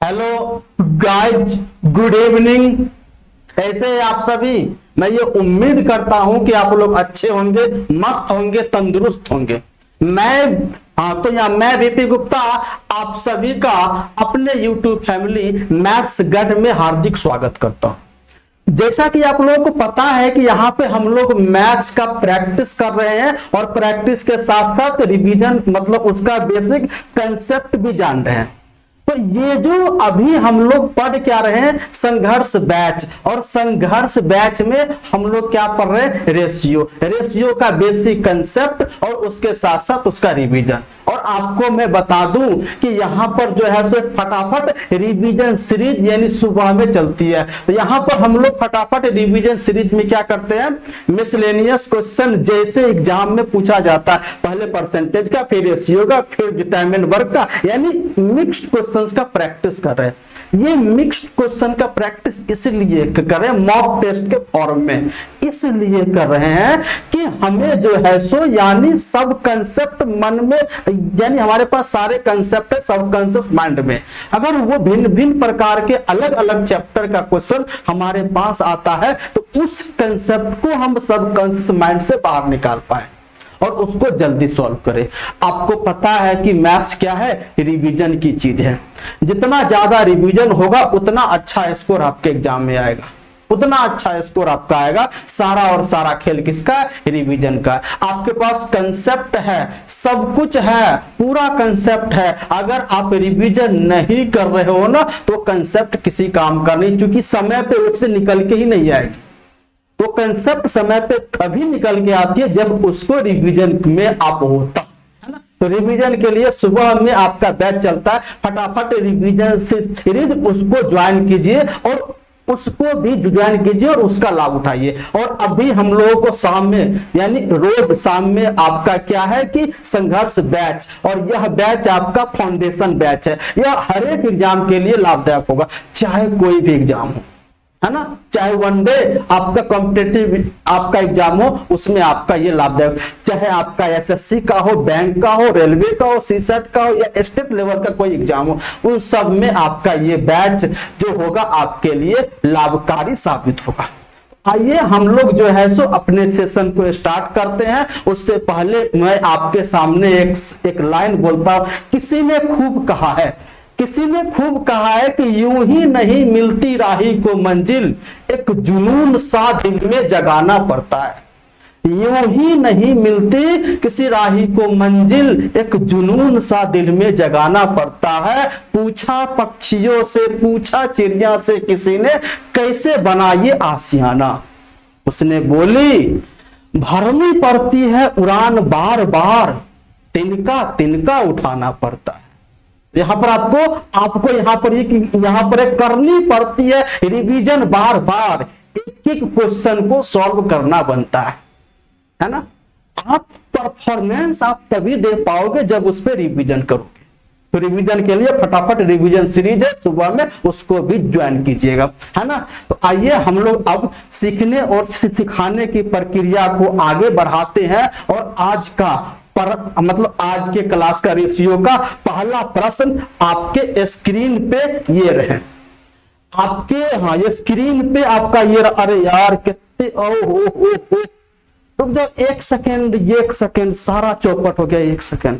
Hello guys, good evening. कैसे हैं आप सभी? मैं ये उम्मीद करता हूं कि आप लोग अच्छे होंगे, मस्त होंगे, तंदुरुस्त होंगे। मैं वीपी गुप्ता आप सभी का अपने यूट्यूब फैमिली मैथ्स गढ़ में हार्दिक स्वागत करता हूं। जैसा कि आप लोगों को पता है कि यहाँ पे हम लोग मैथ्स का प्रैक्टिस कर रहे हैं और प्रैक्टिस के साथ साथ रिवीजन मतलब उसका बेसिक कंसेप्ट भी जान रहे हैं। तो ये जो अभी हम लोग पढ़ क्या रहे हैं, संघर्ष बैच, और संघर्ष बैच में हम लोग क्या पढ़ रहे हैं, रेशियो का बेसिक कंसेप्ट और उसके साथ साथ उसका रिवीजन। और आपको मैं बता दूं कि यहाँ पर जो है फटाफट रिवीजन सीरीज यानी सुबह में चलती है। तो यहाँ पर हम लोग फटाफट रिवीजन सीरीज में क्या करते हैं, मिसलेनियस क्वेश्चन जैसे एग्जाम में पूछा जाता है, पहले परसेंटेज का, फिर रेशियो का, फिर टाइम एंड वर्क का, यानी मिक्स्ड क्वेश्चंस का प्रैक्टिस कर रहे हैं। ये मिक्स्ड क्वेश्चन का प्रैक्टिस इसलिए कर रहे हैं, मॉक टेस्ट के फॉर्म में इसलिए कर रहे हैं कि हमें जो है सो यानी सब कंसेप्ट मन में, यानी हमारे पास सारे कंसेप्ट है सबकॉन्शियस माइंड में। अगर वो भिन्न भिन्न प्रकार के अलग अलग चैप्टर का क्वेश्चन हमारे पास आता है तो उस कंसेप्ट को हम सबकॉन्शियस माइंड से बाहर निकाल पाए और उसको जल्दी सॉल्व करें। आपको पता है कि मैथ्स क्या है, रिवीजन की चीज है। जितना ज्यादा रिवीजन होगा उतना अच्छा स्कोर आपके एग्जाम में आएगा, उतना अच्छा स्कोर आपका आएगा। सारा और सारा खेल किसका है, रिवीजन का। आपके पास कंसेप्ट है, सब कुछ है, पूरा कंसेप्ट है। अगर आप रिवीजन नहीं कर रहे हो ना तो कंसेप्ट किसी काम का नहीं, क्योंकि समय पे उससे निकल के ही नहीं आएगी। तो कंसेप्ट समय पे तभी निकल के आती है जब उसको रिवीजन में आप होता है ना। तो रिवीजन के लिए सुबह में आपका बैच चलता है, फटाफट रिवीजन सीरीज उसको ज्वाइन कीजिए और उसको भी ज्वाइन कीजिए और उसका लाभ उठाइए। और अभी हम लोगों को शाम में यानी रोज शाम में आपका क्या है कि संघर्ष बैच, और यह बैच आपका फाउंडेशन बैच है। यह हर एक एग्जाम के लिए लाभदायक होगा, चाहे कोई भी एग्जाम हो, है ना। चाहे वन डे आपका कॉम्पिटिटिव आपका एग्जाम हो, उसमें आपका ये लाभदायक, चाहे आपका एसएससी का हो, बैंक का हो, रेलवे का हो, सीसेट का हो या स्टेट लेवल का कोई एग्जाम हो, उन सब में आपका ये बैच जो होगा आपके लिए लाभकारी साबित होगा। आइए हम लोग जो है सो अपने सेशन को स्टार्ट करते हैं। उससे पहले मैं आपके सामने एक लाइन बोलता हूं। किसी ने खूब कहा है, किसी ने खूब कहा है कि यूं ही नहीं मिलती राही को मंजिल, एक जुनून सा दिल में जगाना पड़ता है। यूं ही नहीं मिलती किसी राही को मंजिल, एक जुनून सा दिल में जगाना पड़ता है। पूछा पक्षियों से, पूछा चिड़िया से किसी ने, कैसे बना ये आशियाना। उसने बोली, भरनी पड़ती है उड़ान बार बार, तिनका तिनका उठाना पड़ता है। यहाँ पर आपको यहाँ पर एक करनी पड़ती है रिवीजन, बार बार एक एक क्वेश्चन को सॉल्व करना बनता है ना। आप परफॉर्मेंस आप तभी दे पाओगे जब उस पर रिवीजन करोगे। तो रिवीजन के लिए फटाफट रिवीजन सीरीज है, सुबह में उसको भी ज्वाइन कीजिएगा, है ना। तो आइए हम लोग अब सीखने और सिखाने की प्रक्रिया को आगे बढ़ाते हैं। और आज का आज के क्लास का रेशियो का पहला प्रश्न आपके स्क्रीन पे ये रहे, आपके ये स्क्रीन पे आपका ये, अरे यार कितने, हो रुक जाओ एक सेकेंड, सारा चौपट हो गया, एक सेकेंड।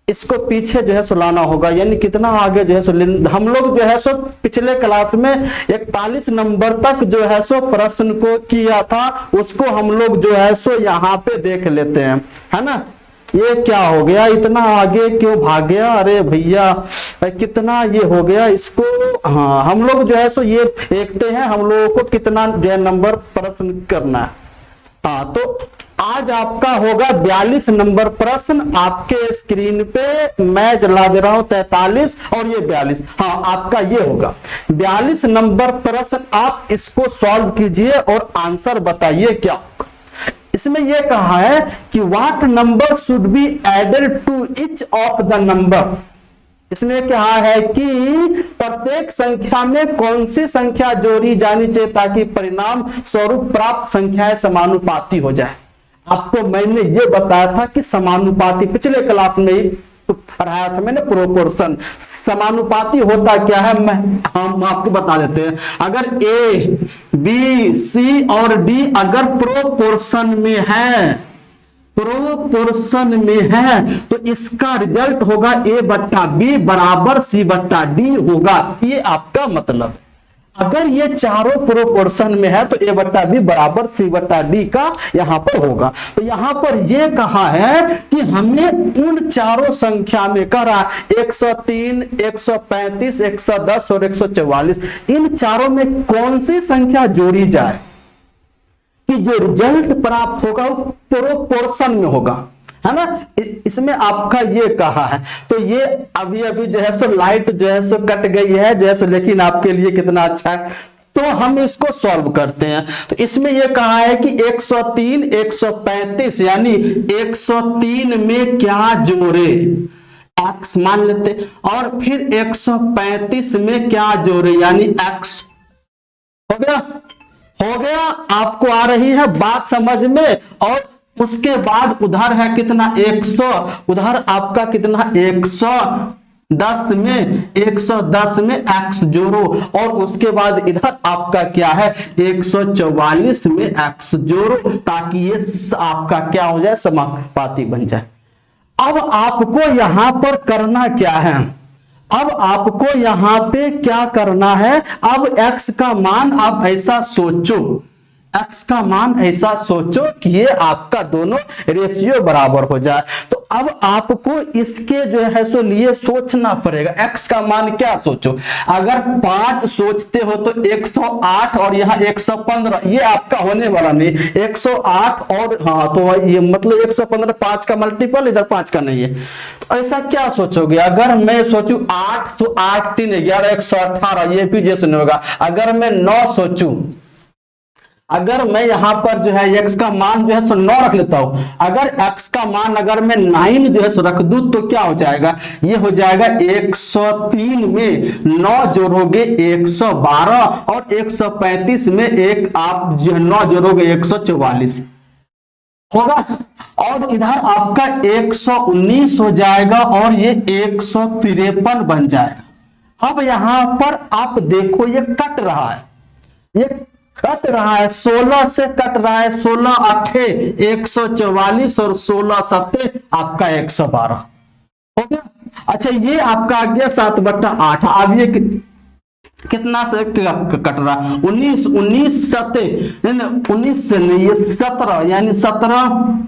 इसको पीछे जो है सुलाना होगा, यानी कितना आगे जो है हम लोग जो है सो पिछले क्लास में 41 नंबर तक जो है सो प्रश्न को किया था, उसको हम लोग जो है सो यहाँ पे देख लेते हैं, है ना। ये क्या हो गया, इतना आगे क्यों भाग गया, अरे भैया कितना ये हो गया इसको। हाँ, हम लोग जो है सो ये देखते हैं हम लोगों को कितना जो है नंबर प्रश्न करना है। हाँ, तो आज आपका होगा 42 नंबर प्रश्न आपके स्क्रीन पे मैं जला दे रहा हूं, 43 और ये 42। हाँ, आपका ये होगा 42 नंबर प्रश्न। आप इसको सॉल्व कीजिए और आंसर बताइए क्या होगा। इसमें यह कहा है कि what number should be added to each of the number. इसमें कहा है कि प्रत्येक संख्या में कौन सी संख्या जोड़ी जानी चाहिए ताकि परिणाम स्वरूप प्राप्त संख्याएं समानुपाती हो जाए। आपको मैंने ये बताया था कि समानुपाती पिछले क्लास में ही पढ़ाया था मैंने प्रोपोर्शन। समानुपाती होता क्या है हम आपको बता देते हैं। अगर ए बी सी और डी अगर प्रोपोर्शन में है तो इसका रिजल्ट होगा ए बट्टा बी बराबर सी बट्टा डी होगा। ये आपका मतलब है। अगर ये चारों प्रोपोर्शन में है तो ए बट्टा बी बराबर सी बट्टा डी का यहां पर होगा। तो यहां पर ये कहा है कि हमें उन चारों संख्या में करा 103, 135, 110 और 144, इन चारों में कौन सी संख्या जोड़ी जाए कि जो रिजल्ट प्राप्त होगा वो प्रोपोर्शन में होगा, है ना। इसमें आपका ये कहा है। तो ये अभी जो है सो लाइट जो है सो कट गई है जो है सो, लेकिन आपके लिए कितना अच्छा है। तो हम इसको सॉल्व करते हैं। तो इसमें ये कहा है कि 103, 135 यानी 103 में क्या जोड़े, x मान लेते, और फिर 135 में क्या जोड़े यानी x। हो गया आपको आ रही है बात समझ में। और उसके बाद उधर है कितना 100, उधर आपका कितना 110 में x जोड़ो, और उसके बाद इधर आपका क्या है 144 में x जोड़ो, ताकि ये आपका क्या हो जाए समानुपाती बन जाए। अब आपको यहां पर करना क्या है, अब आपको यहां पे क्या करना है, अब x का मान आप ऐसा सोचो, x का मान ऐसा सोचो कि ये आपका दोनों रेशियो बराबर हो जाए। तो अब आपको इसके जो है सो लिए सोचना पड़ेगा। x का मान क्या सोचो, अगर 5 सोचते हो तो 108 और यहाँ 115, ये आपका होने वाला नहीं, 108 और हाँ तो ये मतलब 115 5 का मल्टीपल, इधर 5 का नहीं है। तो ऐसा क्या सोचोगे, अगर मैं सोचूं 8 तो 8 3 11 118, ये भी जैसे नहीं होगा। अगर मैं 9 सोचूं, अगर मैं यहां पर जो है x का मान जो है सो 9 रख लेता हूं, अगर x का मान अगर मैं 9 जो है सो रख दूं तो क्या हो जाएगा, ये हो जाएगा 103 में 9 जोड़ोगे 112 और 135 में एक आप जो 9 जोड़ोगे 144 होगा, और इधर आपका 119 हो जाएगा और ये 153 बन जाएगा। अब यहां पर आप देखो ये कट रहा है, ये कट रहा है 16 से कट रहा है, 16 8 144 और 16 7 आपका 112 हो गया। अच्छा ये आपका आ गया 7/8। अब ये कितना से कट रहा, 19 से नहीं, ये 17 यानी 17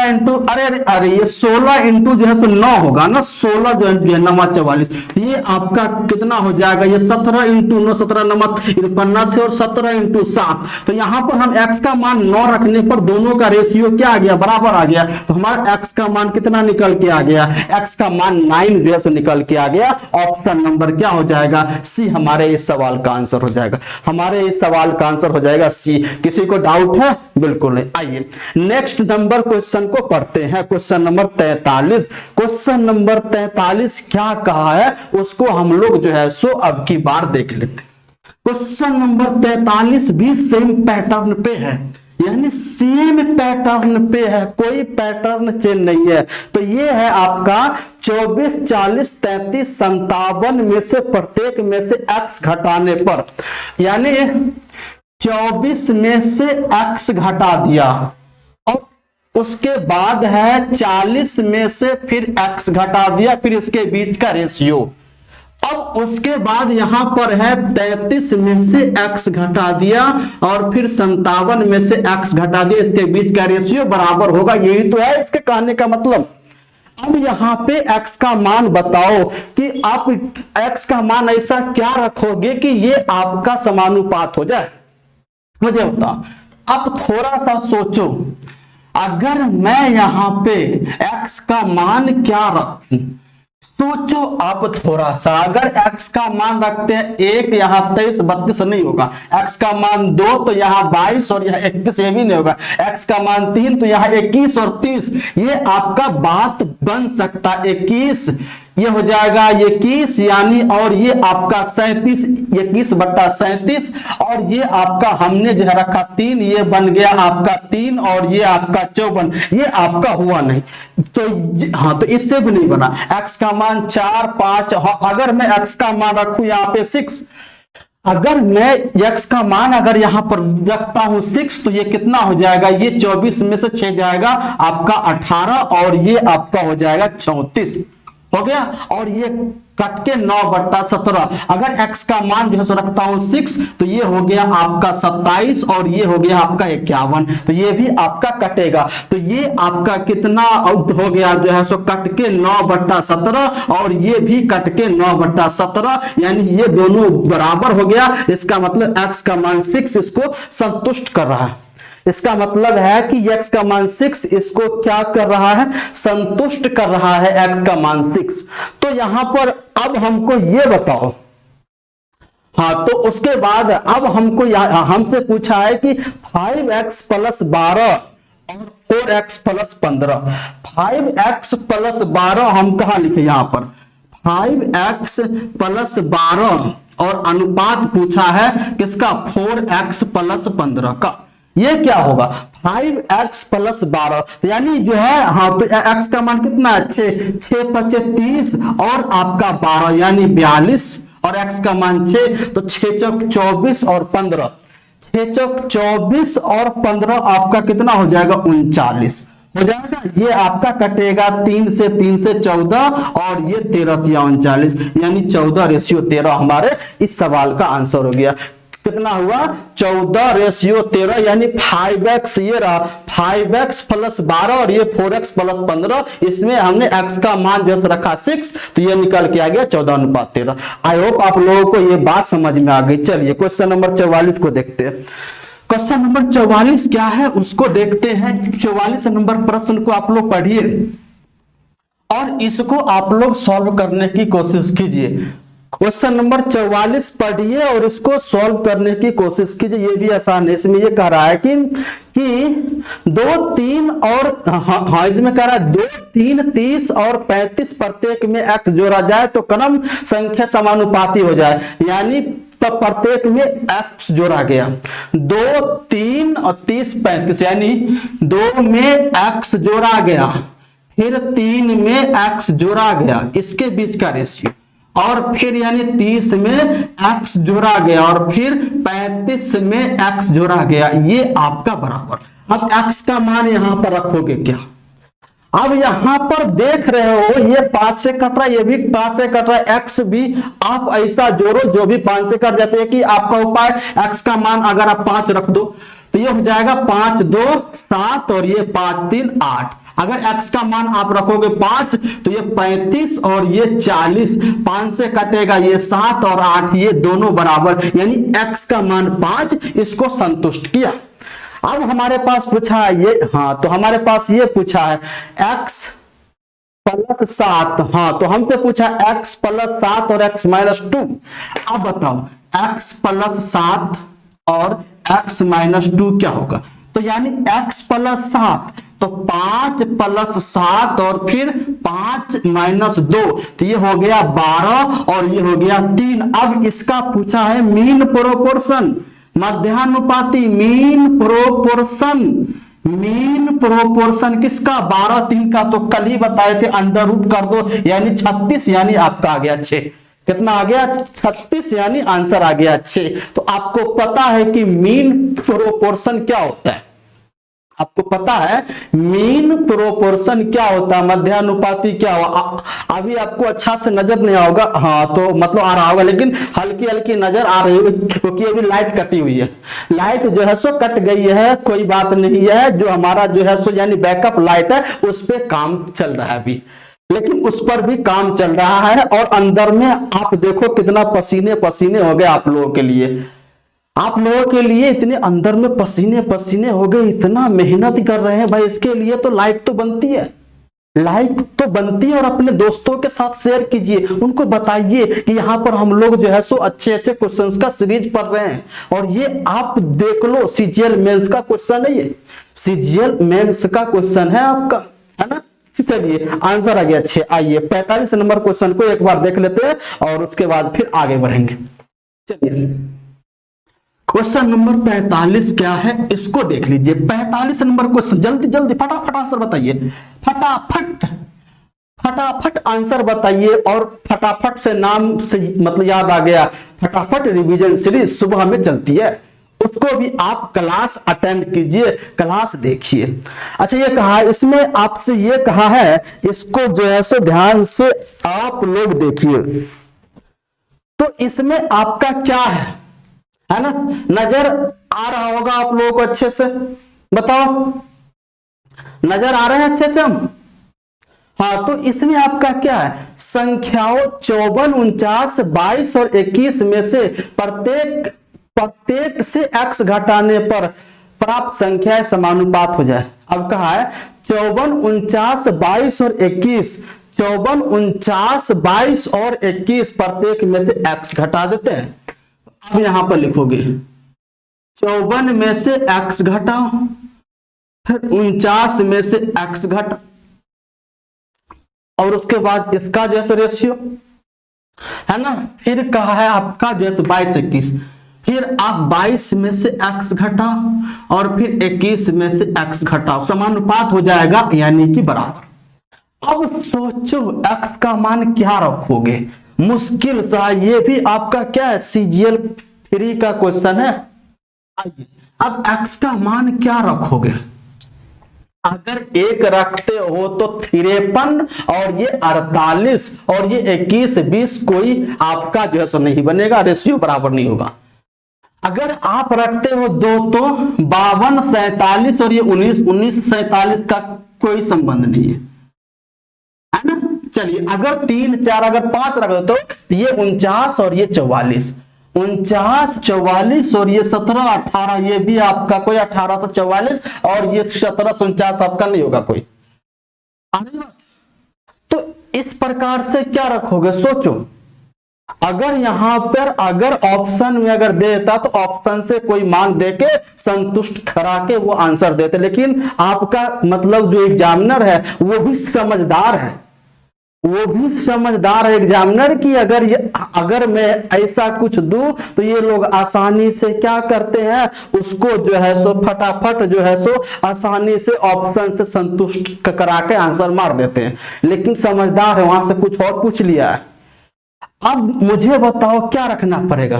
इंटू अरे ये 16 इंटू जो है सो 9 होगा ना, 16 जो है 9 44, ये आपका कितना हो जाएगा, ये 17 इंटू 9 17 9 53 से, और 17 इंटू 7। तो यहाँ पर हम x का मान 9 रखने पर दोनों का रेशियो क्या आ गया, बराबर आ गया। तो हमारा x का मान कितना निकल के आ गया, x का मान 9 जो है सो निकल के आ गया। ऑप्शन नंबर क्या हो जाएगा, सी हमारे इस सवाल का आंसर हो जाएगा। हमारे इस सवाल का आंसर हो जाएगा सी। किसी को डाउट है? बिल्कुल नहीं। आइए नेक्स्ट नंबर क्वेश्चन को पढ़ते हैं। Question number 43। क्वेश्चन नंबर 43 क्या कहा है उसको हम लोग जो है सो अब की बार देख लेते हैं। क्वेश्चन नंबर 43 भी सेम पैटर्न पे है, यानी सेम पैटर्न पे है, कोई पैटर्न चेंज नहीं है। तो ये है आपका 24 40 33 57 में से प्रत्येक में से x घटाने पर, यानी 24 में से x घटा दिया, और उसके बाद है 40 में से फिर x घटा दिया, फिर इसके बीच का रेशियो। अब उसके बाद यहां पर है 33 में से x घटा दिया और फिर 57 में से x घटा दिया, इसके बीच का रेशियो बराबर होगा। यही तो है इसके कहने का मतलब। अब यहां पे x का मान बताओ कि आप x का मान ऐसा क्या रखोगे कि ये आपका समानुपात हो जाए, मुझे बताओ। अब थोड़ा सा सोचो, अगर मैं यहां पे x का मान क्या रखूं, सोचो आप थोड़ा सा। अगर x का मान रखते हैं 1, यहां 23 32 नहीं होगा। x का मान 2 तो यहां 22 और यहां 31, ये भी नहीं होगा। x का मान 3 तो यहां 21 और 30, ये आपका बात बन सकता 21 ये हो जाएगा 21 यानी, और ये आपका 37, 21/37, और ये आपका हमने जो है रखा 3, ये बन गया आपका 3, और ये आपका 54, ये आपका हुआ नहीं। तो हाँ, तो इससे भी नहीं बना। x का मान 4, 5, अगर मैं x का मान रखूं यहाँ पे 6, अगर मैं x का मान अगर यहां पर रखता हूं 6, तो ये कितना हो जाएगा, ये 24 में से 6 जाएगा आपका 18, और ये आपका हो जाएगा 34 हो गया। और ये कट के 9/17, अगर x का मान जो है सो रखता हूं 6, तो ये हो गया आपका 27, और ये हो गया आपका 51, तो ये भी आपका कटेगा। तो ये आपका कितना हो गया जो है सो कट के 9/17, और ये भी कट के 9/17, यानी ये दोनों बराबर हो गया। इसका मतलब x का मान 6 इसको संतुष्ट कर रहा है। इसका मतलब है कि x का मान 6 इसको क्या कर रहा है, संतुष्ट कर रहा है x का मान 6। तो यहां पर अब हमको ये बताओ, हाँ, तो उसके बाद अब हमको हमसे पूछा है कि 5x + 12 और 4x + 15। 5x + 12 हम कहां लिखे, यहां पर 5x + 12 और अनुपात पूछा है किसका, 4x + 15 का। ये क्या होगा, 5x + 12, तो यानी जो है, हाँ, तो x का मान कितना है, 6, 6 × 5 = 30, और आपका 12 यानी 42, और x का मान 6, तो 6 × 4 = 24 और 15, 6 × 4 = 24 और 15 आपका कितना हो जाएगा, 39 हो जाएगा। ये आपका कटेगा 3 से 3 से 14, और ये 13 × 39, यानी 14:13 हमारे इस सवाल का आंसर हो गया। कितना हुआ, 14:13, यानी 5x, ये रहा 5x + 12 और ये 4x + 15, इसमें हमने x का मान जो रखा 6, तो ये निकल के आ गया 14:13। आई होप आप लोगों को ये बात समझ में आ गई। चलिए क्वेश्चन नंबर 44 को देखते हैं। क्वेश्चन नंबर 44 क्या है उसको देखते हैं। 44 नंबर प्रश्न को आप लोग पढ़िए और इसको आप लोग सॉल्व करने की कोशिश कीजिए। क्वेश्चन नंबर 44 पढ़िए और इसको सॉल्व करने की कोशिश कीजिए, ये भी आसान है। इसमें ये कह रहा है कि 2, 3 और हाँ, इसमें कह रहा है 2, 3, 30 और 35 प्रत्येक में x जोड़ा जाए तो क्रम संख्या समानुपाती हो जाए, यानी तब प्रत्येक में x जोड़ा गया। 2, 3 और 30, 35, यानी 2 में x जोड़ा गया, फिर 3 में x जोड़ा गया, इसके बीच का रेशियो, और फिर यानी 30 में x जोड़ा गया, और फिर 35 में x जोड़ा गया, ये आपका बराबर। अब x का मान यहां पर रखोगे क्या, अब यहां पर देख रहे हो ये 5 से कट रहा है, ये भी 5 से कट रहा है, x भी आप ऐसा जोड़ो जो भी 5 से कट जाते हैं कि आपका उपाय x का मान अगर आप 5 रख दो तो ये हो जाएगा 5, 2, 7 और ये 5, 3, 8। अगर x का मान आप रखोगे 5 तो ये 35 और ये 40, 5 से कटेगा ये 7 और 8, ये दोनों बराबर, यानी x का मान 5 इसको संतुष्ट किया। अब हमारे पास पूछा है ये, हाँ, तो हमारे पास ये पूछा है x + 7, हाँ, तो हमसे पूछा x + 7 और x - 2। अब बताओ x + 7 और x - 2 क्या होगा, तो यानी x + 7 तो 5 + 7 और फिर 5 - 2, तो ये हो गया 12 और ये हो गया 3। अब इसका पूछा है मीन प्रोपोर्शन, मध्यानुपाती, मीन प्रोपोर्शन। मीन प्रोपोर्शन किसका, 12, 3 का तो कल ही बताए थे, अंडर रूट कर दो यानी 36, यानी आपका आ गया 6। कितना आ गया, 36, यानी आंसर आ गया 6। तो आपको पता है कि मीन प्रोपोर्शन क्या होता है, आपको पता है मीन प्रोपोर्शन क्या होता है, मध्यानुपाती क्या हुआ। अभी आपको अच्छा से नजर नहीं आओगा, हाँ, तो मतलब आ रहा होगा, लेकिन हल्की हल्की नजर आ रही होगी क्योंकि अभी लाइट कटी हुई है। लाइट जो है सो कट गई है, कोई बात नहीं है, जो हमारा जो है सो यानी बैकअप लाइट है उस पर काम चल रहा है अभी, लेकिन उस पर भी काम चल रहा है। और अंदर में आप देखो कितना पसीने पसीने हो गए आप लोगों के लिए, आप लोगों के लिए इतने अंदर में पसीने पसीने हो गए, इतना मेहनत कर रहे हैं भाई, इसके लिए तो लाइट तो बनती है, लाइट तो बनती है। और अपने दोस्तों के साथ शेयर कीजिए, उनको बताइए कि यहाँ पर हम लोग जो है सो अच्छे अच्छे क्वेश्चंस का सीरीज पढ़ रहे हैं। और ये आप देख लो, सीजीएल मेंस का क्वेश्चन है, ये सीजीएल मेंस का क्वेश्चन है आपका, है ना। चलिए आंसर आ गया 6। आइए 45 नंबर क्वेश्चन को एक बार देख लेते हैं और उसके बाद फिर आगे बढ़ेंगे। चलिए क्वेश्चन नंबर 45 क्या है इसको देख लीजिए। 45 नंबर क्वेश्चन, जल्दी जल्दी फटाफट आंसर बताइए, फटाफट फटाफट आंसर बताइए। और फटाफट से नाम से मतलब याद आ गया, फटाफट रिवीजन सीरीज सुबह में चलती है, उसको भी आप क्लास अटेंड कीजिए, क्लास देखिए। अच्छा ये कहा है इसमें, आपसे ये कहा है, इसको जो है सो ध्यान से आप लोग देखिए। तो इसमें आपका क्या है ना, नजर आ रहा होगा आप लोगों को अच्छे से, बताओ नजर आ रहे हैं अच्छे से हम? हाँ, तो इसमें आपका क्या है, संख्याओं 54, 49, 22 और 21 में से प्रत्येक से x घटाने पर प्राप्त संख्याएं समानुपात हो जाए। अब कहा है 54, 49, 22 और 21, 54, 49, 22 और 21 प्रत्येक में से x घटा देते हैं। अब यहां पर लिखोगे 54 में से x घटाओ, फिर 49 में से x घटाओ, और उसके बाद इसका जैसे रेशियो है ना, फिर कहा है आपका जैसे 22, 21, फिर आप 22 में से x घटाओ और फिर 21 में से x घटाओ, समानुपात हो जाएगा यानी कि बराबर। अब सोचो x का मान क्या रखोगे, मुश्किल सा, ये भी आपका क्या है CGL 3 का क्वेश्चन है। आइए अब x का मान क्या रखोगे, अगर 1 रखते हो तो 53 और ये 48 और ये 21, 20 कोई आपका जो है सो नहीं बनेगा, रेशियो बराबर नहीं होगा। अगर आप रखते हो 2 तो 52, 47 और ये 19, 19, 47 का कोई संबंध नहीं है ना। चलिए अगर 3, 4, अगर 5 रख दो तो ये 49 और ये 44, 49, 44 और ये 17, 18, ये भी आपका कोई 18 से 44 और ये 17 से 49 आपका नहीं होगा कोई। तो इस प्रकार से क्या रखोगे, सोचो अगर यहां पर अगर ऑप्शन में अगर देता तो ऑप्शन से कोई मान देके संतुष्ट करा के वो आंसर देते, लेकिन आपका मतलब जो एग्जामिनर है वो भी समझदार है, वो भी समझदार है एग्जामिनर की, अगर मैं ऐसा कुछ दूं तो ये लोग आसानी से क्या करते हैं, उसको जो है सो फटाफट जो है सो आसानी से ऑप्शन से संतुष्ट करा के आंसर मार देते हैं, लेकिन समझदार है वहां से कुछ और पूछ लिया है। अब मुझे बताओ क्या रखना पड़ेगा,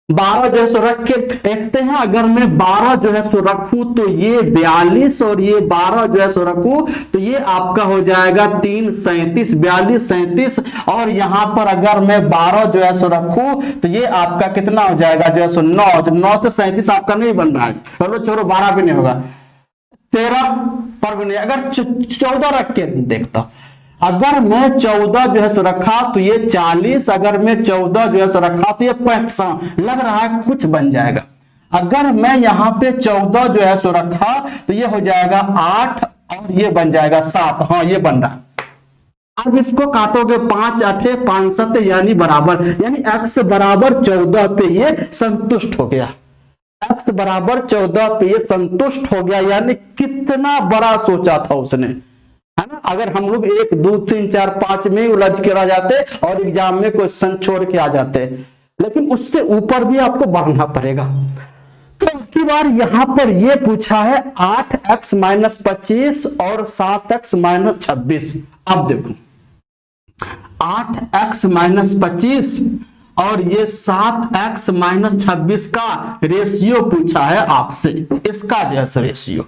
12 जो है सो रख के देखते हैं। अगर मैं 12 जो है सो रखूं तो ये 42 और ये 12 जो है सो रखूं तो ये आपका हो जाएगा 3, 37, 42, 37 और यहां पर अगर मैं 12 जो है सो रखूं तो ये आपका कितना हो जाएगा जो है सो 9, तो 9 से 37 आपका नहीं बन रहा है, चलो छोड़ो 12 भी नहीं होगा, 13 पर भी नहीं। अगर 14 रख के देखता, अगर मैं 14 जो है सो रखा तो ये 40, अगर मैं 14 जो है सो रखा तो ये 65, लग रहा है कुछ बन जाएगा। अगर मैं यहाँ पे 14 जो है सो रखा तो ये हो जाएगा 8 और ये बन जाएगा 7, हाँ ये बन रहा। अब इसको काटोगे 5, 8, 5, 7 यानी बराबर, यानी x बराबर 14 पे ये संतुष्ट हो गया, x बराबर 14 पे ये संतुष्ट हो गया, यानी कितना बड़ा सोचा था उसने, है ना। अगर हम लोग 1, 2, 3, 4, 5 में ही उलझ के रह जाते और एग्जाम में क्वेश्चन छोड़ के आ जाते, लेकिन उससे ऊपर भी आपको बढ़ना पड़ेगा। तो अगली बार यहां पर ये पूछा है 8x - 25 और 7x - 26। अब देखो 8x - 25 और ये 7x - 26 का रेशियो पूछा है आपसे, इसका जो है रेशियो,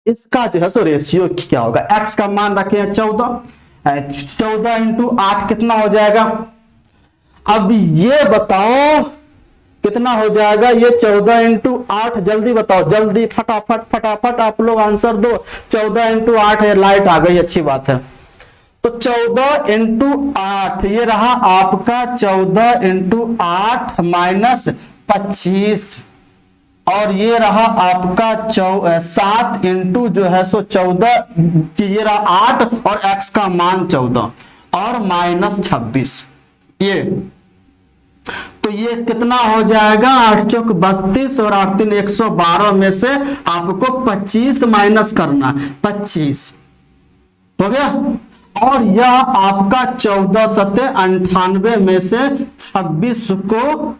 इसका जो है सो रेशियो क्या होगा, x का मान रखे हैं 14, 14 इंटू 8 कितना हो जाएगा। अब ये बताओ कितना हो जाएगा, ये 14 इंटू 8, जल्दी बताओ, जल्दी फटाफट फटाफट आप लोग आंसर दो। 14 इंटू 8 है, लाइट आ गई, अच्छी बात है। तो 14 इंटू 8 ये रहा आपका 14 इंटू 8 माइनस 25 और ये रहा आपका 7 इंटू जो है सो 14, ये रहा 8 और x का मान 14 और माइनस 26, ये तो ये कितना हो जाएगा 8 चौक 32 और 8 3 112 में से आपको 25 माइनस करना, 25 हो गया। और यह आपका 14 सत्ते 98 में से 26 को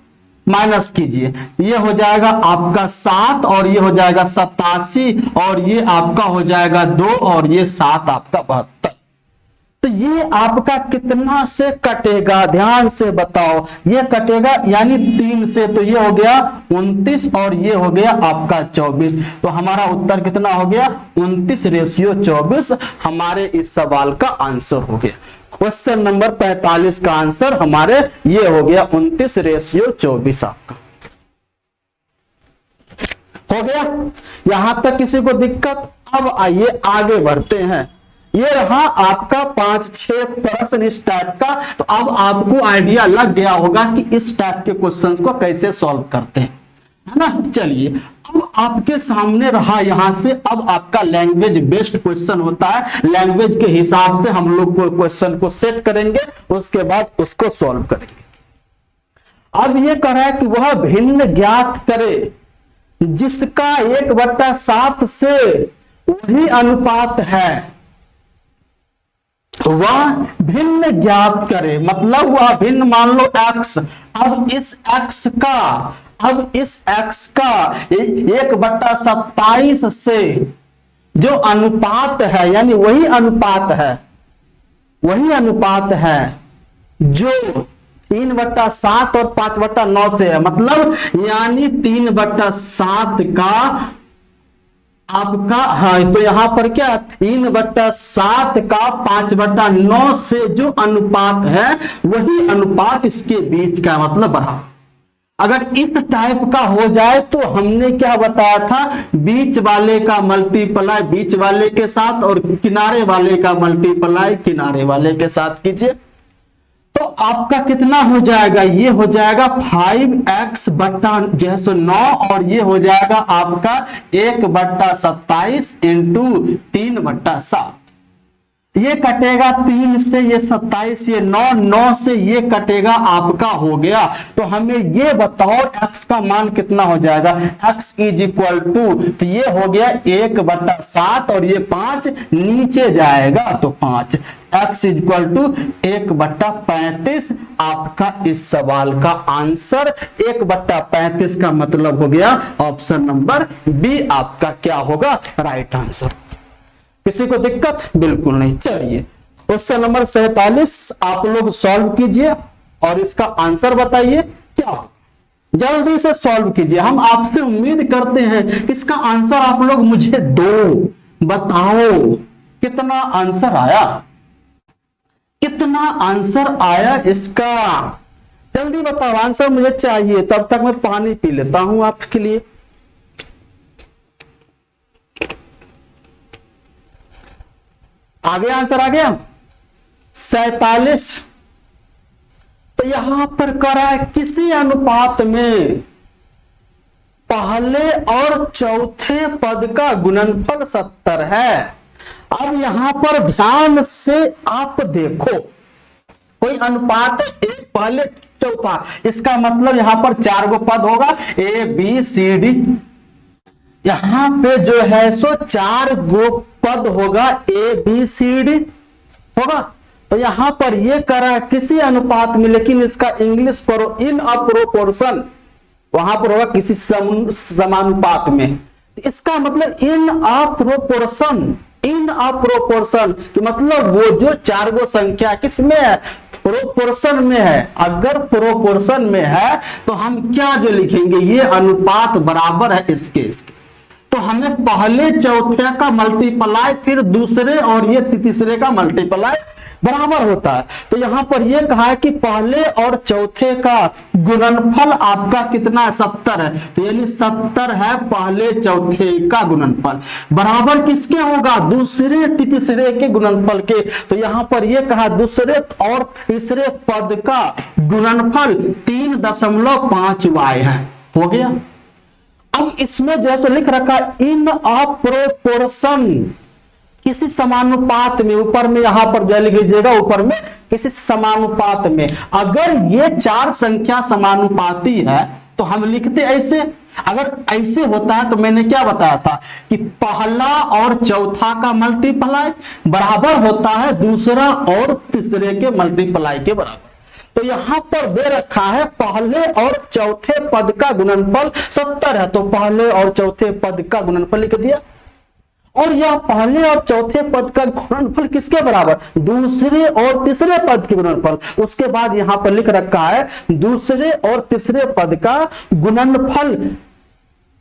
माइनस कीजिए, ये हो जाएगा आपका 7 और ये हो जाएगा 87 और ये आपका हो जाएगा 2 और ये 7 आपका 72। तो ये आपका कितना से कटेगा, ध्यान से बताओ, ये कटेगा यानी 3 से, तो ये हो गया 29 और ये हो गया आपका 24। तो हमारा उत्तर कितना हो गया 29:24 हमारे इस सवाल का आंसर हो गया। क्वेश्चन नंबर 45 का आंसर हमारे ये हो गया 29:24 आपका हो गया। यहां तक किसी को दिक्कत? अब आइए आगे बढ़ते हैं। ये रहा आपका 5-6 प्रश्न इस टाइप का। तो अब आपको आइडिया लग गया होगा कि इस टाइप के क्वेश्चंस को कैसे सॉल्व करते हैं, है ना। चलिए अब आपके सामने रहा, यहां से अब आपका लैंग्वेज बेस्ड क्वेश्चन होता है, लैंग्वेज के हिसाब से हम लोग को क्वेश्चन को सेट करेंगे, उसके बाद उसको सॉल्व करेंगे। अब ये कह रहा है कि वह भिन्न ज्ञात करे जिसका 1/7 से वही अनुपात है। वह भिन्न ज्ञात करे, मतलब वह भिन्न मान लो x, अब इस x का 1/27 से जो अनुपात है, यानी वही अनुपात है जो 3/7 और 5/9 से है, मतलब यानी 3/7 का आपका, हाँ तो यहां पर क्या 3/7 का 5/9 से जो अनुपात है वही अनुपात इसके बीच का, मतलब बराबर। अगर इस टाइप का हो जाए तो हमने क्या बताया था, बीच वाले का मल्टीप्लाई बीच वाले के साथ और किनारे वाले का मल्टीप्लाई किनारे वाले के साथ कीजिए, तो आपका कितना हो जाएगा, ये हो जाएगा 5x/9 और ये हो जाएगा आपका 1/27 इंटू 3/7। ये कटेगा 3 से, ये 27, ये 9 से ये कटेगा, आपका हो गया। तो हमें ये बताओ x का मान कितना हो जाएगा, x इज इक्वल टू, तो ये हो गया 1/7 और ये 5 नीचे जाएगा तो 5, x इज इक्वल टू 1/35 आपका इस सवाल का आंसर 1/35 का मतलब हो गया ऑप्शन नंबर बी आपका क्या होगा राइट आंसर। किसी को दिक्कत? बिल्कुल नहीं। चलिए क्वेश्चन नंबर 47 आप लोग सॉल्व कीजिए और इसका आंसर बताइए क्या होगा, जल्दी से सॉल्व कीजिए। हम आपसे उम्मीद करते हैं कि इसका आंसर आप लोग मुझे दो, बताओ कितना आंसर आया, कितना आंसर आया इसका, जल्दी बताओ, आंसर मुझे चाहिए। तब तक मैं पानी पी लेता हूं आपके लिए। आगे आंसर आ गया 47। तो यहां पर करा है किसी अनुपात में पहले और चौथे पद का गुणनफल 70 है। अब यहां पर ध्यान से आप देखो, कोई अनुपात एक पहले चौथा, इसका मतलब यहां पर 4 गो पद होगा ए बी सी डी, यहां पे जो है सो 4 गो पद होगा ए बी सी डी होगा। तो यहां पर ये करा किसी अनुपात में, लेकिन इसका इंग्लिश पढ़ो इन अ प्रोपोर्शन, वहां पर होगा किसी समानुपात में। इसका मतलब इन a proportion, in a proportion कि मतलब वो जो 4 गो संख्या किसमें है, प्रोपोर्शन में है। अगर प्रोपोर्शन में है तो हम क्या जो लिखेंगे, ये अनुपात बराबर है इसके। तो हमें पहले चौथे का मल्टीप्लाई फिर दूसरे और ये तीसरे का मल्टीप्लाई बराबर होता है। तो यहां पर यह कहा है कि पहले और चौथे का गुणनफल आपका कितना है 70 है, तो यानी 70 है पहले चौथे का गुणनफल, बराबर किसके होगा, दूसरे तीसरे के गुणनफल के। तो यहां पर यह कहा दूसरे और तीसरे पद का गुणनफल 3.5y है, हो गया। अब इसमें जैसे लिख रखा इन अ प्रोपोर्शन, किसी समानुपात में, ऊपर में यहां पर जो लिख लीजिएगा ऊपर में किसी समानुपात में। अगर ये 4 संख्या समानुपाती है तो हम लिखते ऐसे, अगर ऐसे होता है तो मैंने क्या बताया था कि पहला और चौथा का मल्टीप्लाई बराबर होता है दूसरा और तीसरे के मल्टीप्लाई के बराबर। तो यहां पर दे रखा है पहले और चौथे पद का गुणनफल 70 है, तो पहले और चौथे पद का गुणनफल लिख दिया। और यह पहले और चौथे पद का गुणनफल किसके बराबर? दूसरे और तीसरे पद के गुणनफल। उसके बाद यहां पर लिख रखा है दूसरे और तीसरे पद का गुणनफल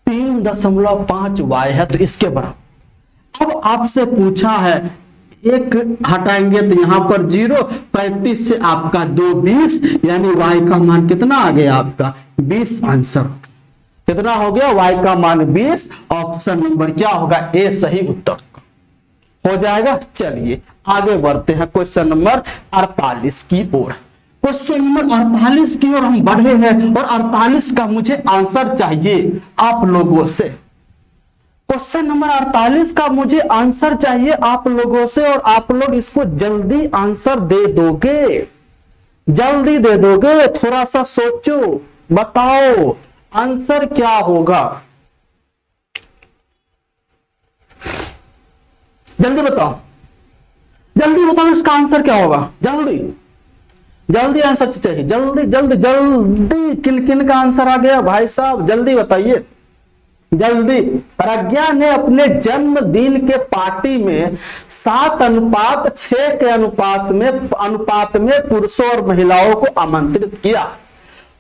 3.5 y है, तो इसके बराबर। अब आपसे पूछा है, एक हटाएंगे तो यहां पर 0, 35 से आपका 2 20, यानी y का मान कितना आ गया आपका 20। आंसर कितना हो गया? y का मान 20। ऑप्शन नंबर क्या होगा? ए सही उत्तर हो जाएगा। चलिए आगे बढ़ते हैं क्वेश्चन नंबर 48 की ओर। क्वेश्चन नंबर 48 की ओर हम बढ़ रहे हैं और 48 का मुझे आंसर चाहिए आप लोगों से। क्वेश्चन नंबर 48 का मुझे आंसर चाहिए आप लोगों से, और आप लोग इसको जल्दी आंसर दे दोगे, जल्दी दे दोगे। थोड़ा सा सोचो, बताओ आंसर क्या होगा, जल्दी बताओ, जल्दी बताओ इसका आंसर क्या होगा। जल्दी जल्दी आंसर चाहिए, जल्दी जल्दी जल्दी। किन किन का आंसर आ गया भाई साहब, जल्दी बताइए जल्दी। प्रज्ञा ने अपने जन्मदिन के पार्टी में 7:6 के अनुपात में पुरुषों और महिलाओं को आमंत्रित किया।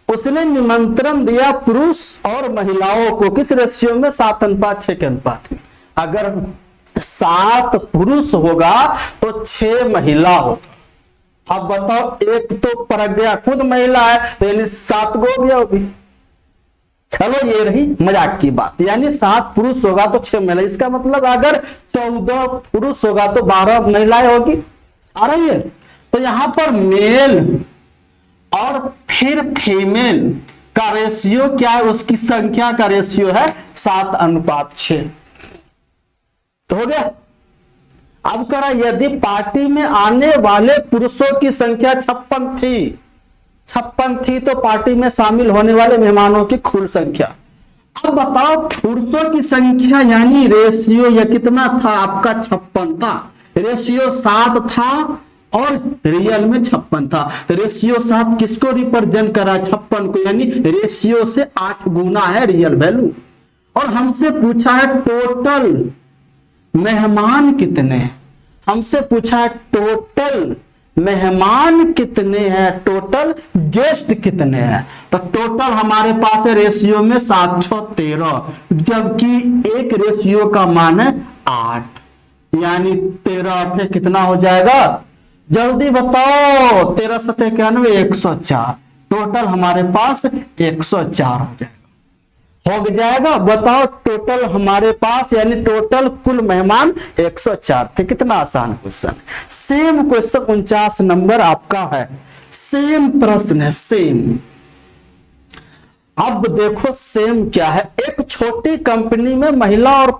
उसने निमंत्रण दिया पुरुष और महिलाओं को किस रेशियो में? 7:6 के अनुपात में। अगर 7 पुरुष होगा तो 6 महिला होगा। अब बताओ, एक तो प्रज्ञा खुद महिला है, तो यानी 7 हो गया होगी। चलो ये रही मजाक की बात, यानी 7 पुरुष होगा तो 6 महिला। इसका मतलब अगर 14 पुरुष होगा तो 12 महिलाएं होगी। आ रही है? तो यहां पर मेल और फिर फीमेल का रेशियो क्या है? उसकी संख्या का रेशियो है 7:6। तो हो गया। अब करा, यदि पार्टी में आने वाले पुरुषों की संख्या 56 थी तो पार्टी में शामिल होने वाले मेहमानों की कुल संख्या। अब बताओ पुरुषों की संख्या यानी रेशियो यह कितना था आपका? 56 था। रेशियो 7 था और रियल में 56 था। तो रेशियो 7 किसको रिप्रेजेंट करा? 56 को, यानी रेशियो से 8 गुना है रियल वैल्यू। और हमसे पूछा है टोटल मेहमान कितने, हमसे पूछा है टोटल मेहमान कितने हैं, टोटल गेस्ट कितने हैं। तो टोटल हमारे पास है रेशियो में 713, जबकि एक रेशियो का मान है 8, यानी 13 कितना हो जाएगा? जल्दी बताओ, 13 7 91 104। टोटल हमारे पास 104 हो जाएगा। बताओ टोटल हमारे पास यानी टोटल कुल मेहमान 104 थे। कितना आसान क्वेश्चन। सेम क्वेश्चन 49 नंबर आपका है, सेम प्रश्न है, सेम। अब देखो सेम क्या है। एक छोटी कंपनी में महिला और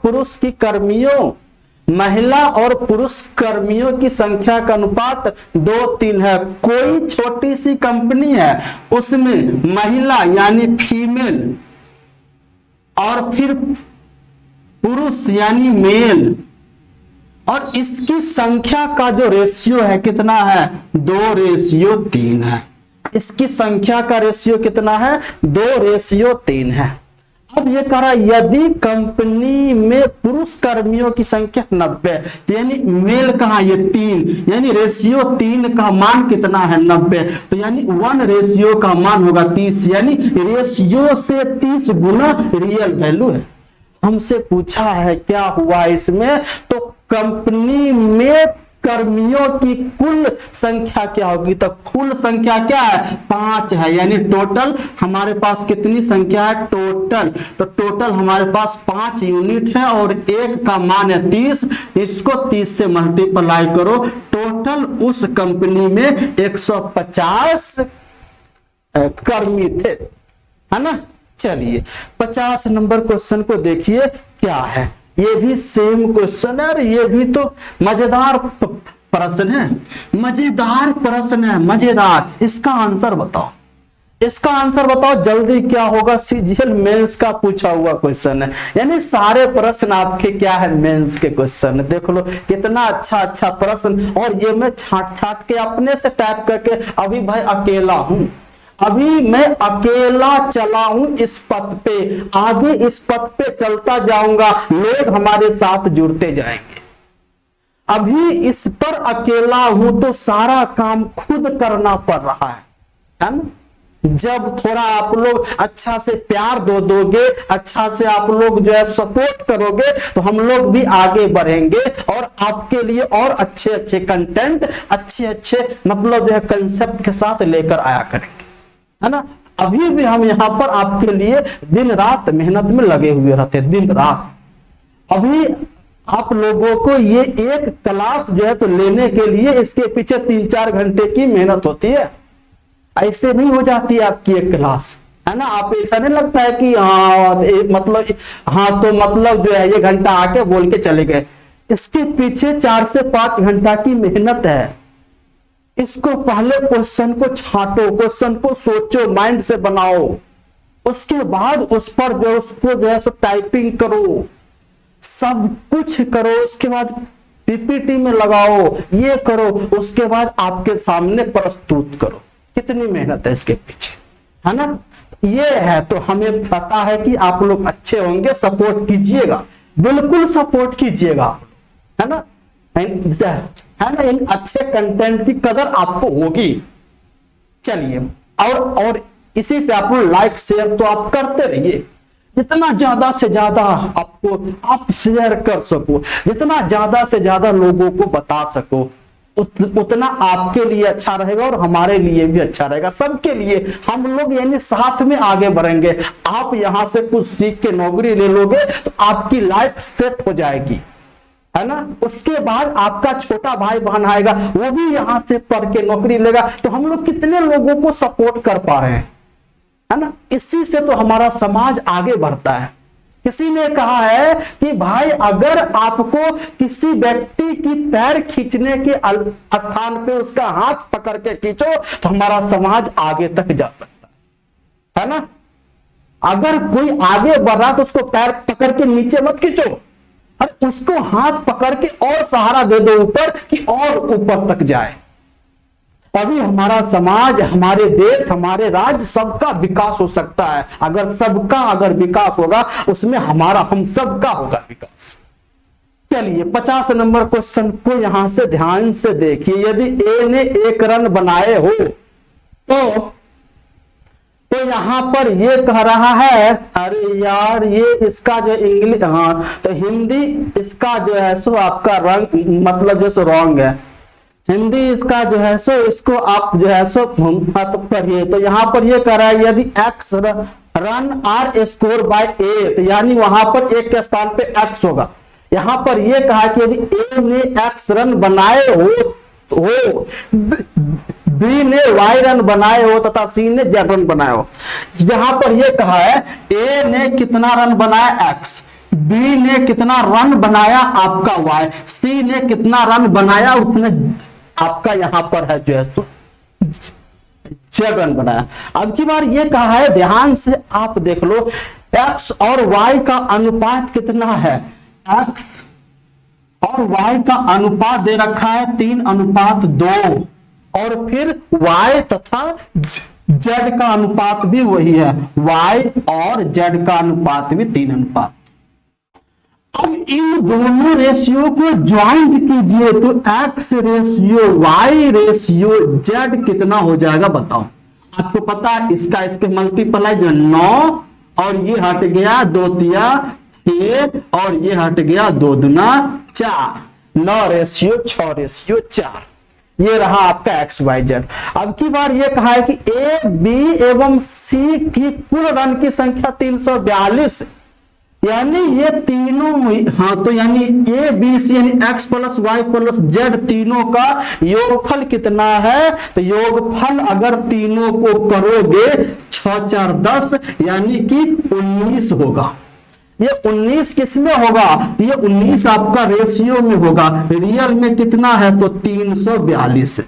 पुरुष कर्मियों की संख्या का अनुपात 2:3 है। कोई छोटी सी कंपनी है, उसमें महिला यानी फीमेल और फिर पुरुष यानी मेल, और इसकी संख्या का जो रेशियो है कितना है? 2:3 है। इसकी संख्या का रेशियो कितना है? 2:3 है। अब ये कह रहा है यदि कंपनी में पुरुष कर्मियों की संख्या 90, यानी मेल कहा? ये 3, यानी रेशियो 3 का मान कितना है? 90। तो यानी 1 रेशियो का मान होगा 30, यानी रेशियो से 30 गुना रियल वैल्यू है। हमसे पूछा है क्या हुआ इसमें? तो कंपनी में कर्मियों की कुल संख्या क्या होगी? तो कुल संख्या क्या है? 5 है, यानी टोटल हमारे पास कितनी संख्या है? टोटल, तो टोटल हमारे पास 5 यूनिट है और 1 का मान है 30। इसको 30 से मल्टीप्लाई करो। टोटल उस कंपनी में 150 कर्मी थे, है ना। चलिए 50 नंबर क्वेश्चन को देखिए क्या है। ये भी सेम क्वेश्चन है और ये भी तो मजेदार प्रश्न है, मजेदार प्रश्न है, मजेदार। इसका आंसर बताओ, इसका आंसर बताओ जल्दी क्या होगा। सीजीएल मेंस का पूछा हुआ क्वेश्चन है, यानी सारे प्रश्न आपके क्या है, मेंस के क्वेश्चन है। देख लो कितना अच्छा अच्छा प्रश्न। और ये मैं छाट छाट के अपने से टाइप करके, अभी भाई अकेला हूं, अभी मैं अकेला चला हूं इस पथ पे, आगे इस पथ पे चलता जाऊंगा, लोग हमारे साथ जुड़ते जाएंगे। अभी इस पर अकेला हूं तो सारा काम खुद करना पड़ रहा है ना। जब थोड़ा आप लोग अच्छा से प्यार दोगे, अच्छा से आप लोग जो है सपोर्ट करोगे, तो हम लोग भी आगे बढ़ेंगे और आपके लिए और अच्छे अच्छे कंटेंट, अच्छे अच्छे मतलब जो है कंसेप्ट के साथ लेकर आया करेंगे, है ना। अभी भी हम यहाँ पर आपके लिए दिन रात मेहनत में लगे हुए रहते हैं, दिन रात। अभी आप लोगों को ये एक क्लास जो है तो लेने के लिए इसके पीछे 3-4 घंटे की मेहनत होती है, ऐसे नहीं हो जाती है आपकी एक क्लास, है ना। आप ऐसा नहीं लगता है कि मतलब हाँ तो मतलब जो है ये घंटा आके बोल के चले गए। इसके पीछे 4 से 5 घंटा की मेहनत है। इसको पहले क्वेश्चन को छांटो, क्वेश्चन को सोचो, माइंड से बनाओ, उसके बाद उस पर जो उसको जो है सो टाइपिंग करो, सब कुछ करो, उसके बाद पीपीटी में लगाओ, ये करो, उसके बाद आपके सामने प्रस्तुत करो। कितनी मेहनत है इसके पीछे, है ना। ये है तो हमें पता है कि आप लोग अच्छे होंगे, सपोर्ट कीजिएगा, बिल्कुल सपोर्ट कीजिएगा, है ना, है ना। इन अच्छे कंटेंट की कदर आपको होगी। चलिए और इसी पे आप लोग लाइक शेयर तो आप करते रहिए, जितना ज्यादा से ज्यादा आपको आप शेयर कर सको, जितना ज्यादा से ज्यादा लोगों को बता सको, उतना आपके लिए अच्छा रहेगा और हमारे लिए भी अच्छा रहेगा, सबके लिए। हम लोग यानी साथ में आगे बढ़ेंगे। आप यहां से कुछ सीख के नौकरी ले लोगे तो आपकी लाइफ सेट हो जाएगी, है ना। उसके बाद आपका छोटा भाई बहन आएगा, वो भी यहां से पढ़ के नौकरी लेगा, तो हम लोग कितने लोगों को सपोर्ट कर पा रहे हैं, है ना। इसी से तो हमारा समाज आगे बढ़ता है। किसी ने कहा है कि भाई अगर आपको किसी व्यक्ति की पैर खींचने के स्थान पे उसका हाथ पकड़ के खींचो तो हमारा समाज आगे तक जा सकता है ना। अगर कोई आगे बढ़ रहा तो उसको पैर पकड़ के नीचे मत खींचो, और उसको हाथ पकड़ के और सहारा दे दो ऊपर कि और ऊपर तक जाए। अभी हमारा समाज, हमारे देश, हमारे राज्य, सबका विकास हो सकता है। अगर विकास होगा उसमें हम सबका होगा विकास। चलिए 50 नंबर क्वेश्चन को यहां से ध्यान से देखिए। यदि ए ने 1 रन बनाए हो तो यहां पर ये कह रहा है, अरे यार ये इसका जो इंग्लिश, हाँ तो हिंदी इसका जो है सो आपका रंग मतलब जो सो रॉन्ग है। हिंदी इसका जो है सो इसको आप जो है सो मत पढ़िए। तो यहां पर ये कह रहा है यदि x run r score by a, तो यानी वहां पर एक के स्थान पे एक्स होगा। यहां पर ये कहा कि यदि ए ने एक्स रन बनाए हो, बी ने वाई रन बनाए हो तथा सी ने जेड रन बनाए हो। यहां पर ये कहा है ए ने कितना रन बनाया एक्स, बी ने कितना रन बनाया आपका वाई, सी ने कितना रन बनाया उसने आपका यहां पर है जो है तो जेड रन बनाया। अब की बार ये कहा है, ध्यान से आप देख लो, एक्स और वाई का अनुपात कितना है। एक्स और वाई का अनुपात दे रखा है 3:2, और फिर y तथा z का अनुपात भी वही है, y और z का अनुपात भी 3:। अब इन दोनों रेशियो को ज्वाइंट कीजिए तो x ratio y ratio z कितना हो जाएगा बताओ। आपको पता है इसका इसके मल्टीप्लाई जो 9, और ये हट गया 2 तिया 6, और ये हट गया 2 दूना 4, 9 रेशियो 6 रेशियो 4। ये रहा आपका एक्स वाई जेड। अब की बार ये कहा है कि ए बी एवं सी की कुल रन की संख्या 342, यानी ये तीनों, हाँ तो यानी ए बी सी यानी x plus y plus z तीनों का योगफल कितना है। तो योगफल अगर तीनों को करोगे 6 4 10 यानी कि 19 होगा। ये 19 किसमें होगा, ये 19 आपका रेशियो में होगा। रियल में कितना है तो 342।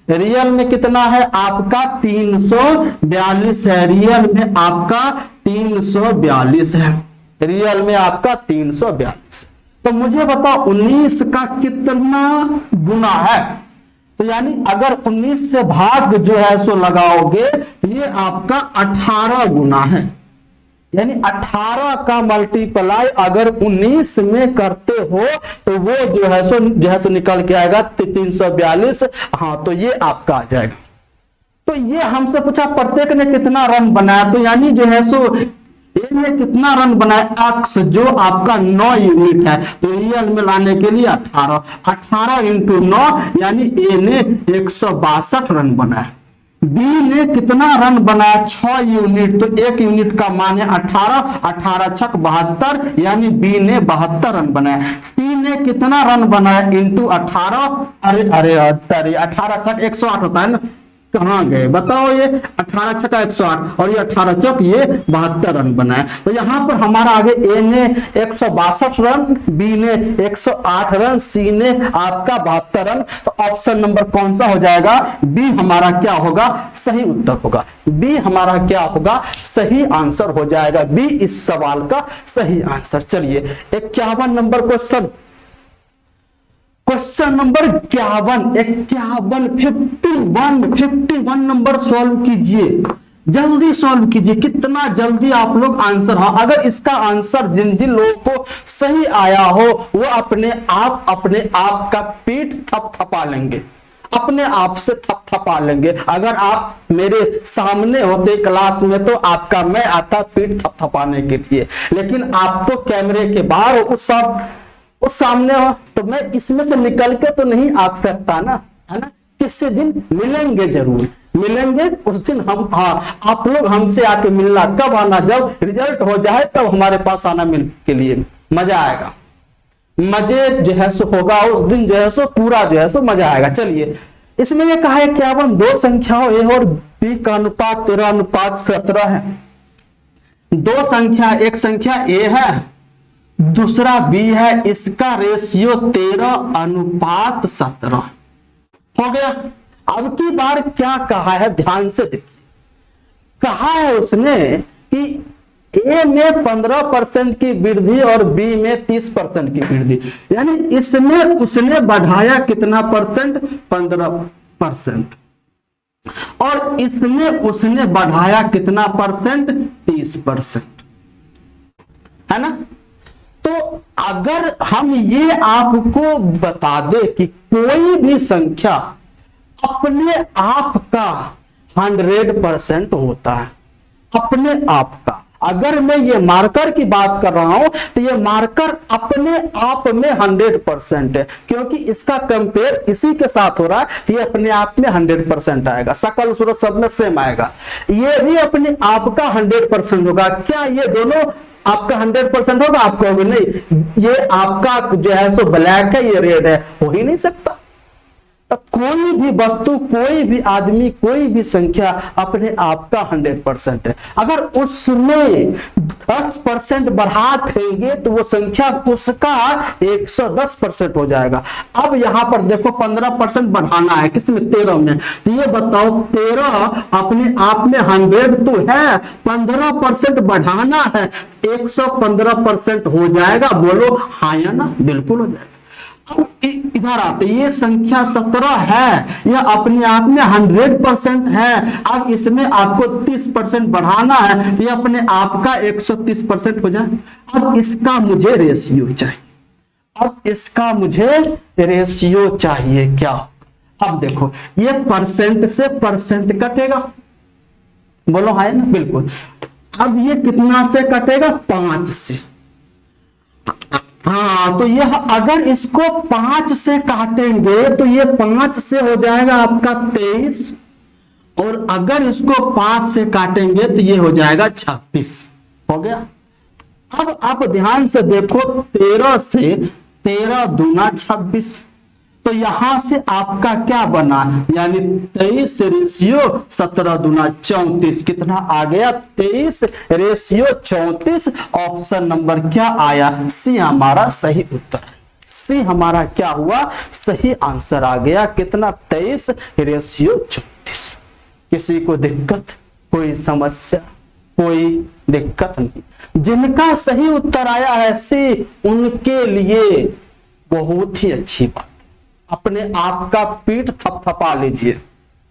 रियल में कितना है आपका 342 है, रियल में आपका 342 है, रियल में आपका 342। तो मुझे बताओ 19 का कितना गुना है? तो यानी अगर 19 से भाग जो है सो लगाओगे तो ये आपका 18 गुना है, यानी 18 का मल्टीप्लाई अगर 19 में करते हो तो वो जो है सो निकल के आएगा 342। हाँ, तो ये आपका आ जाएगा। तो ये हमसे पूछा प्रत्येक ने कितना रन बनाया, तो यानी जो है सो ए ने कितना रन बनाया एक्स जो आपका 9 यूनिट है, तो रियल में लाने के लिए 18 इंटू 9 यानी ए ने 162 रन बनाया। बी ने कितना रन बनाया 6 यूनिट, तो 1 यूनिट का मान है 18 छक 72 यानी बी ने 72 रन बनाया। सी ने कितना रन बनाया इंटू 18, अरे 18 छक 108 होता है ना, कहां गए बताओ, ये 18 छक्का 108 और ये 18 चौक ये 72 रन बनाए। तो यहां पर हमारा आगे ए ने 162 रन, बी ने 108 रन, सी ने आपका 72 रन। तो ऑप्शन नंबर कौन सा हो जाएगा? बी हमारा क्या होगा? सही उत्तर होगा। बी हमारा क्या होगा? सही आंसर हो जाएगा। बी इस सवाल का सही आंसर। चलिए 51 number question, question number 51 number solve कीजिए, जल्दी सॉल्व कीजिए। कितना जल्दी आप लोग आंसर, हाँ अगर इसका आंसर जिन जिन लोगों को सही आया हो वो अपने आप का पीठ थपथपा लेंगे, अपने आप से थपथपा लेंगे। अगर आप मेरे सामने होते क्लास में तो आपका मैं आता पीठ थपथपाने के लिए, लेकिन आप तो कैमरे के बाहर उस सामने हो, तो मैं इसमें से निकल के तो नहीं आ सकता ना, है ना। किसी दिन मिलेंगे, जरूर मिलेंगे उस दिन हम, हाँ आप लोग हमसे आके मिलना। कब आना? जब रिजल्ट हो जाए तब हमारे पास आना मिल के लिए, मजा आएगा। मजे जो है सो होगा उस दिन, जो है सो पूरा जो है सो मजा आएगा। चलिए इसमें ये कहा है 51 दो संख्याओं ए और बी का अनुपात 13:17 है। दो संख्या, एक संख्या ए है दूसरा बी है, इसका रेशियो 13:17 हो गया। अब की बार क्या कहा है ध्यान से देखिए, कहा है उसने कि ए में 15% की वृद्धि और बी में 30% की वृद्धि, यानी इसमें उसने बढ़ाया कितना परसेंट? 15%, और इसमें उसने बढ़ाया कितना परसेंट? 30%, है ना। तो अगर हम ये आपको बता दे कि कोई भी संख्या अपने आप का 100% होता है, अपने आप का, अगर मैं ये मार्कर की बात कर रहा हूं तो ये मार्कर अपने आप में 100% है, क्योंकि इसका कंपेयर इसी के साथ हो रहा है, तो ये अपने आप में 100% आएगा। शकल सूरत सब में सेम आएगा, ये भी अपने आप का 100% होगा। क्या ये दोनों आपका 100% होगा? आप कहोगे नहीं, ये आपका जो है सो ब्लैक है, ये रेड है, हो ही नहीं सकता। तो कोई भी वस्तु, कोई भी आदमी, कोई भी संख्या अपने आप का 100% है। अगर उसमें 10% बढ़ा देंगे तो वो संख्या उसका 110% हो जाएगा। अब यहां पर देखो 15% बढ़ाना है, किसमें? 13 में। तो ये बताओ 13 अपने आप में 100 तो है, 15% बढ़ाना है, 115% हो जाएगा। बोलो हाँ या ना? बिल्कुल हो जाएगा। अब इधर आते, ये संख्या 17 है, यह अपने आप में 100% है। अब इसमें आपको 30% बढ़ाना है, तो यह अपने आप का 130% हो जाए। अब इसका मुझे रेशियो चाहिए, अब इसका मुझे रेशियो चाहिए। क्या? अब देखो ये परसेंट से परसेंट कटेगा, बोलो हाँ ना? बिल्कुल। अब ये कितना से कटेगा? 5 से। हाँ, तो यह अगर इसको 5 से काटेंगे तो ये 5 से हो जाएगा आपका 23, और अगर इसको 5 से काटेंगे तो ये हो जाएगा 26। हो गया। अब आप ध्यान से देखो, 13 से 13 दूना 26, तो यहां से आपका क्या बना? यानी 23 रेशियो 17 दूना 34। कितना आ गया? 23 रेशियो 34। ऑप्शन नंबर क्या आया? सी हमारा सही उत्तर है। सी हमारा क्या हुआ, सही आंसर आ गया। कितना, 23:34। किसी को दिक्कत, कोई समस्या, कोई दिक्कत नहीं। जिनका सही उत्तर आया है सी, उनके लिए बहुत ही अच्छी बात है, अपने आप का पीठ थपथपा लीजिए।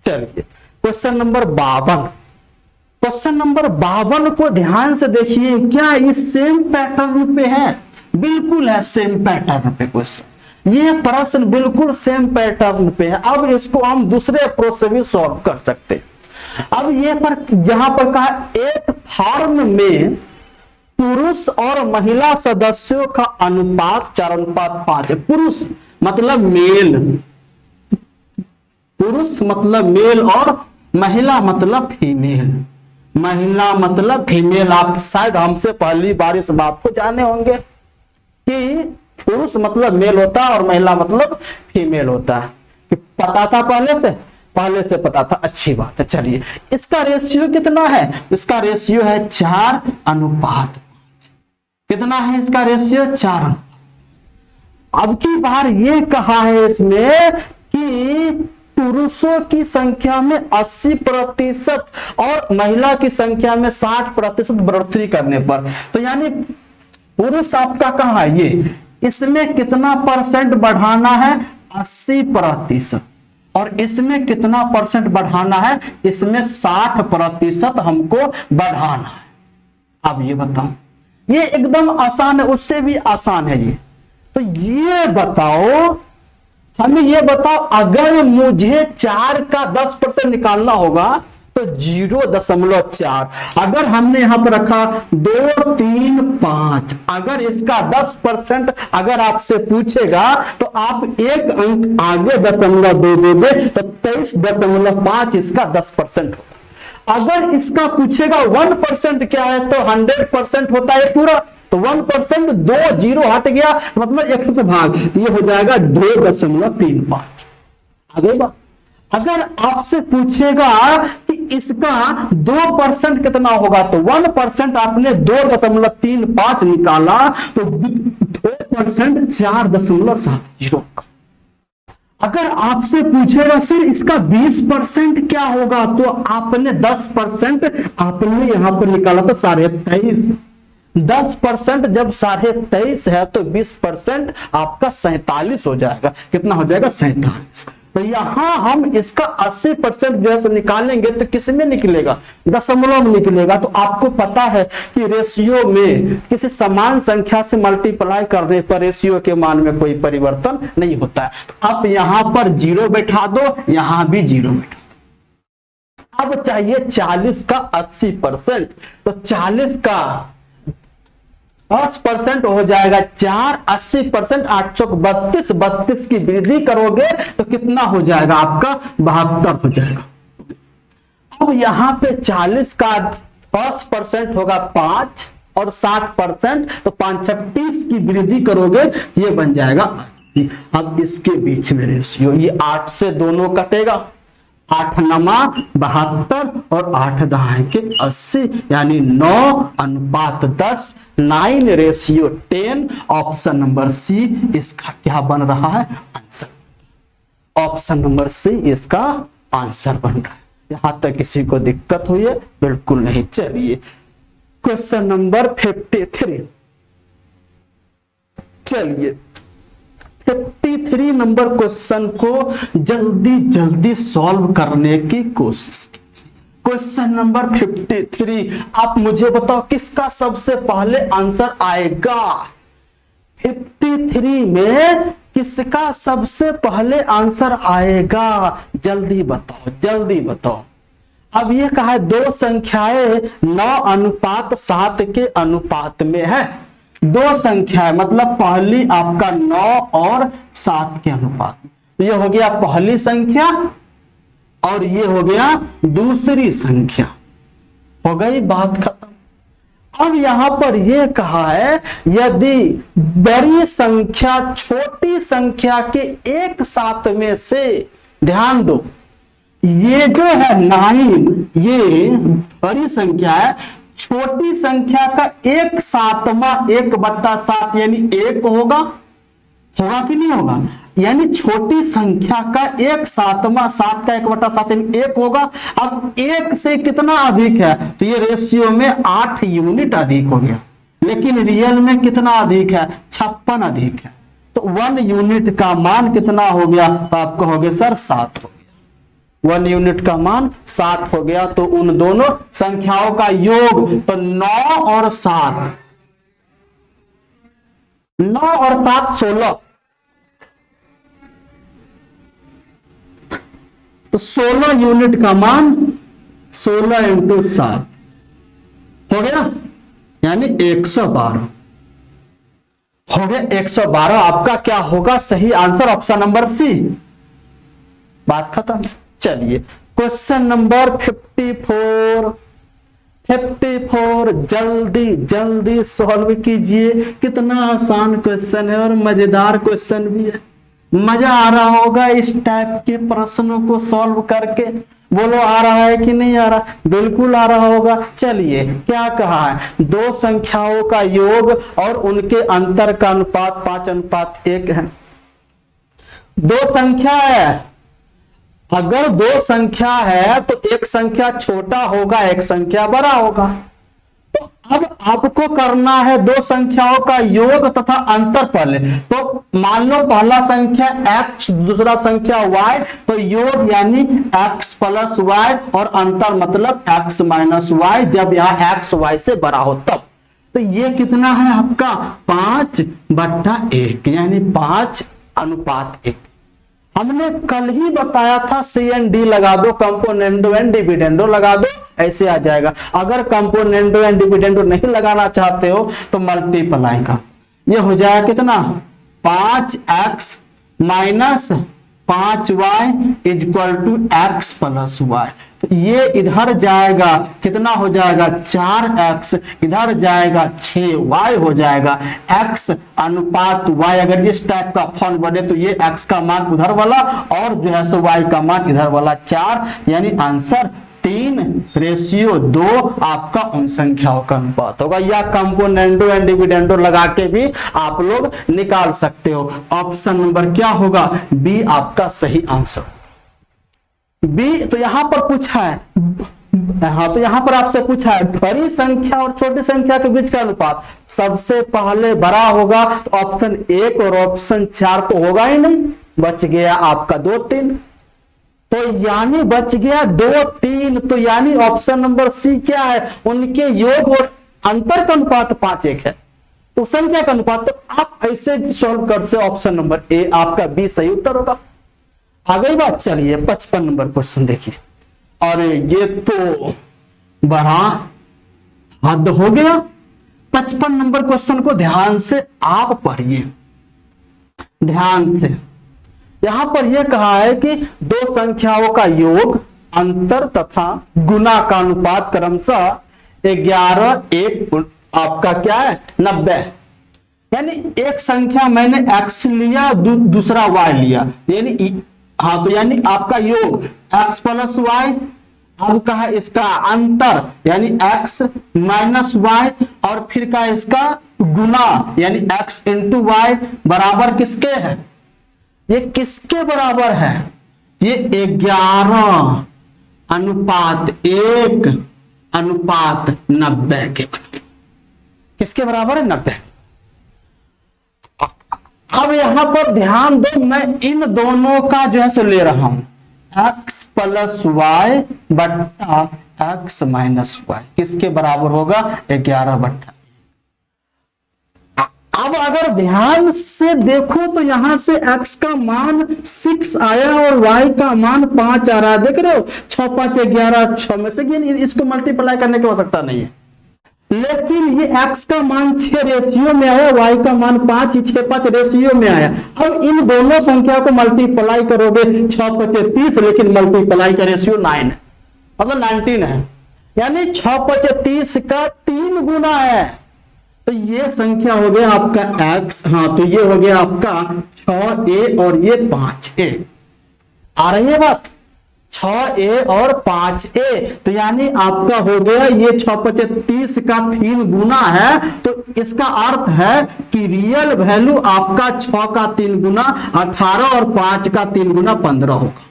चलिए क्वेश्चन नंबर 52। क्वेश्चन नंबर 52 को ध्यान से देखिए, क्या इस सेम पैटर्न पे है? बिल्कुल है, सेम पैटर्न पे क्वेश्चन। ये प्रश्न बिल्कुल सेम पैटर्न पे है। अब इसको हम दूसरे अप्रोच से भी सॉल्व कर सकते हैं। अब यहां पर कहा, एक फॉर्म में पुरुष और महिला सदस्यों का अनुपात 4:5 है। पुरुष मतलब मेल, पुरुष मतलब मेल और महिला मतलब फीमेल। महिला मतलब फीमेल। आप शायद हमसे पहली बार इस बात को जाने होंगे कि पुरुष मतलब मेल होता है और महिला मतलब फीमेल होता है। कि पता था पहले से पता था, अच्छी बात है। चलिए इसका रेशियो कितना है? इसका रेशियो है 4:5। कितना है इसका रेशियो? 4। अब की बार ये कहा है इसमें कि पुरुषों की संख्या में 80% और महिला की संख्या में 60% बढ़ोतरी करने पर, तो यानी पुरुष आपका कहाँ है ये, इसमें कितना परसेंट बढ़ाना है? 80%। और इसमें कितना परसेंट बढ़ाना है? इसमें 60% हमको बढ़ाना है। अब ये बताओ, ये एकदम आसान है, उससे भी आसान है ये। तो ये बताओ, हमें ये बताओ, अगर मुझे 4 का 10% निकालना होगा तो 0.4। अगर हमने यहां पर रखा 2, 3, 5, अगर इसका 10% अगर आपसे पूछेगा तो आप एक अंक आगे दशमलव दे दोगे, तो 23.5 इसका 10% होगा। अगर इसका पूछेगा 1% क्या है, तो 100% होता है पूरा। तो 1%, 2 0 हट गया, मतलब 100 से भाग, ये हो जाएगा 2.35। आगे बात, अगर आपसे पूछेगा कि इसका 2% कितना होगा, तो 1% आपने 2.35 निकाला, तो 2% 4.70। अगर आपसे पूछेगा सर इसका 20% क्या होगा, तो आपने 10% आपने यहां पर निकाला था 23.5। 10% जब 23.5 है तो 20% आपका 47 हो जाएगा। कितना हो जाएगा? 47। तो यहां हम इसका 80% जैसे निकालेंगे तो किस में निकलेगा? दशमलव में निकलेगा। तो आपको पता है कि रेशियो में किसी समान संख्या से मल्टीप्लाई करने पर रेशियो के मान में कोई परिवर्तन नहीं होता है। तो आप यहां पर 0 बैठा दो, यहां भी 0 बैठा दो। अब चाहिए 40 का 80%, तो 40 का 10% हो जाएगा 4, 80%, 8 चौक 32, 32 की वृद्धि करोगे तो कितना हो जाएगा आपका? 72 हो जाएगा। अब यहां पे 40 का 10% होगा 5 और 60%, तो 5 6 30 की वृद्धि करोगे, ये बन जाएगा 80। अब इसके बीच में रेशियो, ये 8 से दोनों कटेगा, 8 9 72 और 8 10 के 80, यानी 9:10, 9:10। ऑप्शन नंबर सी इसका क्या बन रहा है? आंसर। ऑप्शन नंबर सी इसका आंसर बन रहा है। यहां तक किसी को दिक्कत हुई है? बिल्कुल नहीं। चलिए क्वेश्चन नंबर 53। चलिए 53 नंबर क्वेश्चन को जल्दी जल्दी सॉल्व करने की कोशिश कीजिए। क्वेश्चन नंबर 53, आप मुझे बताओ किसका सबसे पहले आंसर आएगा? 53 में किसका सबसे पहले आंसर आएगा? जल्दी बताओ, जल्दी बताओ। अब ये कहा है दो संख्याएं 9:7 के अनुपात में है। दो संख्या मतलब पहली आपका 9 और 7 के अनुपात में, ये हो गया पहली संख्या और ये हो गया दूसरी संख्या। हो गई बात खत्म। अब यहां पर यह कहा है यदि बड़ी संख्या छोटी संख्या के एक साथ में से, ध्यान दो ये जो है 9, ये बड़ी संख्या है, छोटी संख्या का 1/7 1/7 यानी 1 होगा, होगा कि नहीं होगा? यानी छोटी संख्या का 1/7 7 का 1/7 1 होगा। अब 1 से कितना अधिक है तो ये रेशियो में 8 यूनिट अधिक हो गया, लेकिन रियल में कितना अधिक है? 56 अधिक है। तो 1 यूनिट का मान कितना हो गया? तो आप कहोगे सर 7 हो गया। 1 यूनिट का मान 7 हो गया। तो उन दोनों संख्याओं का योग तो 9 और 7, 9 और 7 16, तो 16 यूनिट का मान 16 × 7 हो गया, यानी 112 हो गया। 112 आपका क्या होगा? सही आंसर ऑप्शन नंबर सी। बात खत्म। चलिए क्वेश्चन नंबर 54 जल्दी जल्दी सॉल्व कीजिए। कितना आसान क्वेश्चन है और मजेदार क्वेश्चन भी है। मजा आ रहा होगा इस टाइप के प्रश्नों को सॉल्व करके। बोलो आ रहा है कि नहीं आ रहा? बिल्कुल आ रहा होगा। चलिए क्या कहा है? दो संख्याओं का योग और उनके अंतर का अनुपात 5:1 है। दो संख्या है, अगर दो संख्या है तो एक संख्या छोटा होगा, एक संख्या बड़ा होगा। तो अब आपको करना है दो संख्याओं का योग तथा अंतर पहले। तो मान लो पहला संख्या x, दूसरा संख्या y, तो योग यानी x + y और अंतर मतलब x - y, जब यहां x y से बड़ा हो तब। तो ये कितना है आपका? 5/1 यानी 5:1। हमने कल ही बताया था CND लगा दो, कंपोनेंडो एंड डिविडेंडो लगा दो, ऐसे आ जाएगा। अगर कंपोनेंडो एंड डिविडेंडो नहीं लगाना चाहते हो तो मल्टीप्लाई का, ये हो जाएगा कितना? 5x - 5y = x + y। तो ये इधर जाएगा, कितना हो जाएगा? 4x, इधर जाएगा 6y हो जाएगा। x अनुपात y, अगर इस टाइप का फॉर्म बने तो ये x का मान उधर वाला और जो है सो y का मान इधर वाला 4, यानी आंसर 3:2 आपका उन संख्याओं का अनुपात होगा। या कंपोनेंडो एंड डिविडेंडो लगा के भी आप लोग निकाल सकते हो। ऑप्शन नंबर क्या होगा? बी आपका सही आंसर। बी। तो यहां पर पूछा है, हाँ तो यहां पर आपसे पूछा है बड़ी संख्या और छोटी संख्या के बीच का अनुपात सबसे पहले बड़ा होगा, तो ऑप्शन 1 और ऑप्शन 4 तो होगा ही नहीं, बच गया आपका 2 3। तो यानी बच गया 2 3। तो यानी ऑप्शन नंबर सी क्या है? उनके योग और अंतर का अनुपात 5:1 है, तो संख्या का अनुपात। तो आप ऐसे सॉल्व कर से ऑप्शन नंबर ए आपका बी सही उत्तर होगा। आ गई बात। चलिए 55 नंबर क्वेश्चन देखिए। और ये तो बड़ा हद हो गया। 55 नंबर क्वेश्चन को ध्यान से आप पढ़िए, ध्यान से। यहां पर यह कहा है कि दो संख्याओं का योग, अंतर तथा गुना का अनुपात क्रमशः 11 1 आपका क्या है? 90। यानी एक संख्या मैंने x लिया, दूसरा y लिया, यानी हाँ तो यानी आपका योग x + y, अब कहा इसका अंतर यानी x - y, और फिर का इसका गुना यानी x × y बराबर किसके है? ये किसके बराबर है? ये 11 अनुपात 1 अनुपात 90 के बराबर। किसके बराबर है? 90। अब यहां पर ध्यान दो, मैं इन दोनों का जो है सो ले रहा हूं, x + y बट्टा x - y किसके बराबर होगा? 11/1। अब अगर ध्यान से देखो तो यहां से x का मान 6 आया और y का मान 5 आ रहा है। देख रहे हो? 6 5 11, 6 में से इसको मल्टीप्लाई करने की आवश्यकता नहीं है। लेकिन ये x का मान 6 रेशियो में आया, y का मान 5 ही 6 5 रेशियो में आया। अब इन दोनों संख्या को मल्टीप्लाई करोगे 6 5 30, लेकिन मल्टीप्लाई का रेशियो 9 है, मतलब 19 है, यानी 6 5 30 का 3 गुना है। तो ये संख्या हो गया आपका x, हाँ तो ये हो गया आपका 6a और ये 5a। आ रही है बात? 6a और 5a, तो यानी आपका हो गया ये 6×5 का 3 गुना है, तो इसका अर्थ है कि रियल वैल्यू आपका 6 का 3 गुना 18 और 5 का 3 गुना 15 होगा।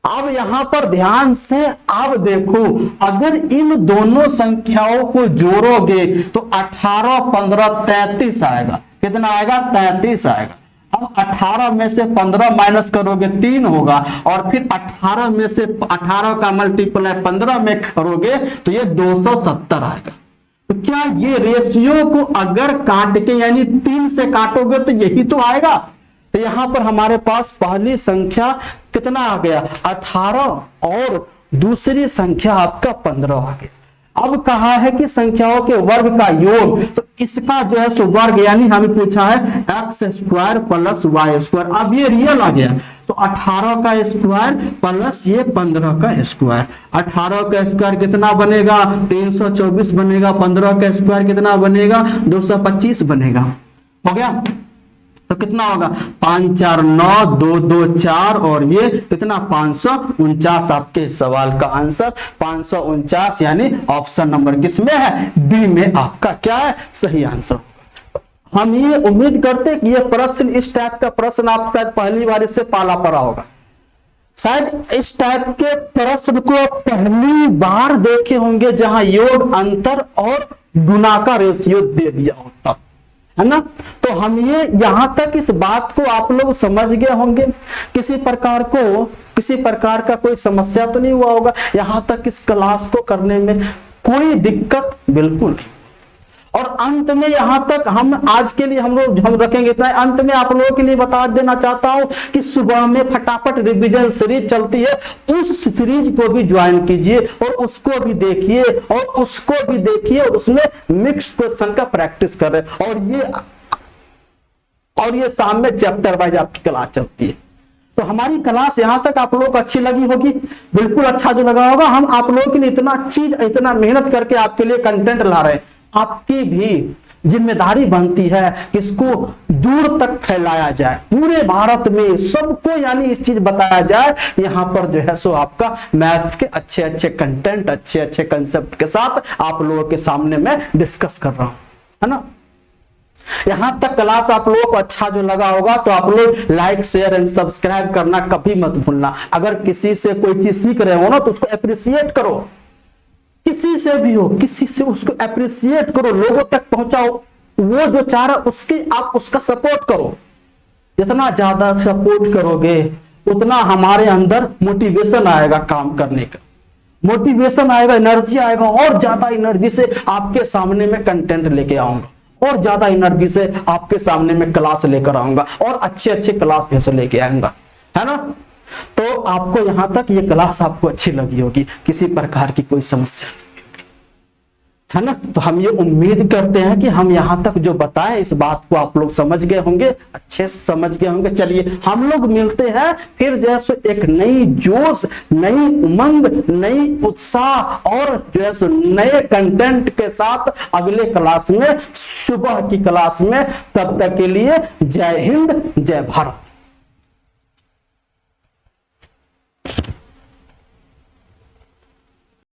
अब यहां पर ध्यान से आप देखो, अगर इन दोनों संख्याओं को जोड़ोगे तो 18 15 33 आएगा। कितना आएगा? 33 आएगा। अब 18 में से 15 माइनस करोगे 3 होगा, और फिर 18 में से 18 का मल्टीप्लाई 15 में करोगे तो ये 270 आएगा। तो क्या ये रेशियो को अगर काट के यानी 3 से काटोगे तो यही तो आएगा। तो यहां पर हमारे पास पहली संख्या कितना आ गया? 18, और दूसरी संख्या आपका 15 आ गया। अब कहा है कि संख्याओं के वर्ग का योग, तो इसका जो है सो वर्ग यानी हमें पूछा है x² प्लस y²। अब ये रियल आ गया, तो 18 का स्क्वायर प्लस ये 15 का स्क्वायर। 18 का स्क्वायर कितना बनेगा? 324 बनेगा। 15 का स्क्वायर कितना बनेगा? 225 बनेगा। हो गया? तो कितना होगा? 5 4 9 2 2 4, और ये कितना? 549 आपके सवाल का आंसर 549, यानी ऑप्शन नंबर किसमें है? बी में आपका क्या है? सही आंसर। हम ये उम्मीद करते हैं कि ये प्रश्न, इस टाइप का प्रश्न आप शायद पहली बार इससे पाला पड़ा होगा। शायद इस टाइप के प्रश्न को पहली बार देखे होंगे जहां योग, अंतर और गुना का रेशियो दे दिया होता है ना। तो हम ये यहां तक इस बात को आप लोग समझ गए होंगे, किसी प्रकार का कोई समस्या तो नहीं हुआ होगा। यहां तक इस क्लास को करने में कोई दिक्कत बिल्कुल नहीं। और अंत में यहां तक हम आज के लिए हम रखेंगे इतना। अंत में आप लोगों के लिए बता देना चाहता हूं कि सुबह में फटाफट रिवीजन सीरीज चलती है, उस सीरीज को भी ज्वाइन कीजिए और उसको भी देखिए और उसमें मिक्स्ड क्वेश्चन का प्रैक्टिस करें। और ये शाम में चैप्टर वाइज आपकी क्लास चलती है। तो हमारी क्लास यहां तक आप लोगों को अच्छी लगी होगी, बिल्कुल अच्छा जो लगा होगा। हम आप लोगों के लिए इतना मेहनत करके आपके लिए कंटेंट ला रहे हैं। आपकी भी जिम्मेदारी बनती है कि इसको दूर तक फैलाया जाए, पूरे भारत में सबको यानी इस चीज बताया जाए। यहां पर जो है सो आपका मैथ्स के अच्छे अच्छे कंटेंट, अच्छे अच्छे कंसेप्ट के साथ आप लोगों के सामने मैं डिस्कस कर रहा हूं, है ना। यहां तक क्लास आप लोगों को अच्छा जो लगा होगा तो आप लोग लाइक शेयर एंड सब्सक्राइब करना कभी मत भूलना। अगर किसी से कोई चीज सीख रहे हो ना तो उसको अप्रिशिएट करो, किसी से भी हो, किसी से उसको अप्रिशिएट करो, लोगों तक पहुंचाओ। वो जो चाह रहा उसकी आप उसका सपोर्ट करो। जितना ज्यादा सपोर्ट करोगे उतना हमारे अंदर मोटिवेशन आएगा काम करने का, मोटिवेशन आएगा, एनर्जी आएगा, और ज्यादा एनर्जी से आपके सामने में कंटेंट लेके आऊंगा, और ज्यादा एनर्जी से आपके सामने में क्लास लेकर आऊंगा, और अच्छे अच्छे क्लास जैसे लेके आऊंगा, है ना। तो आपको यहां तक ये क्लास आपको अच्छी लगी होगी, किसी प्रकार की कोई समस्या नहीं होगी, है ना। तो हम ये उम्मीद करते हैं कि हम यहां तक जो बताएं इस बात को आप लोग समझ गए होंगे, अच्छे से समझ गए होंगे। चलिए हम लोग मिलते हैं फिर जैसे एक नई जोश, नई उमंग, नई उत्साह और जो है सो नए कंटेंट के साथ अगले क्लास में, सुबह की क्लास में। तब तक के लिए जय हिंद, जय भारत।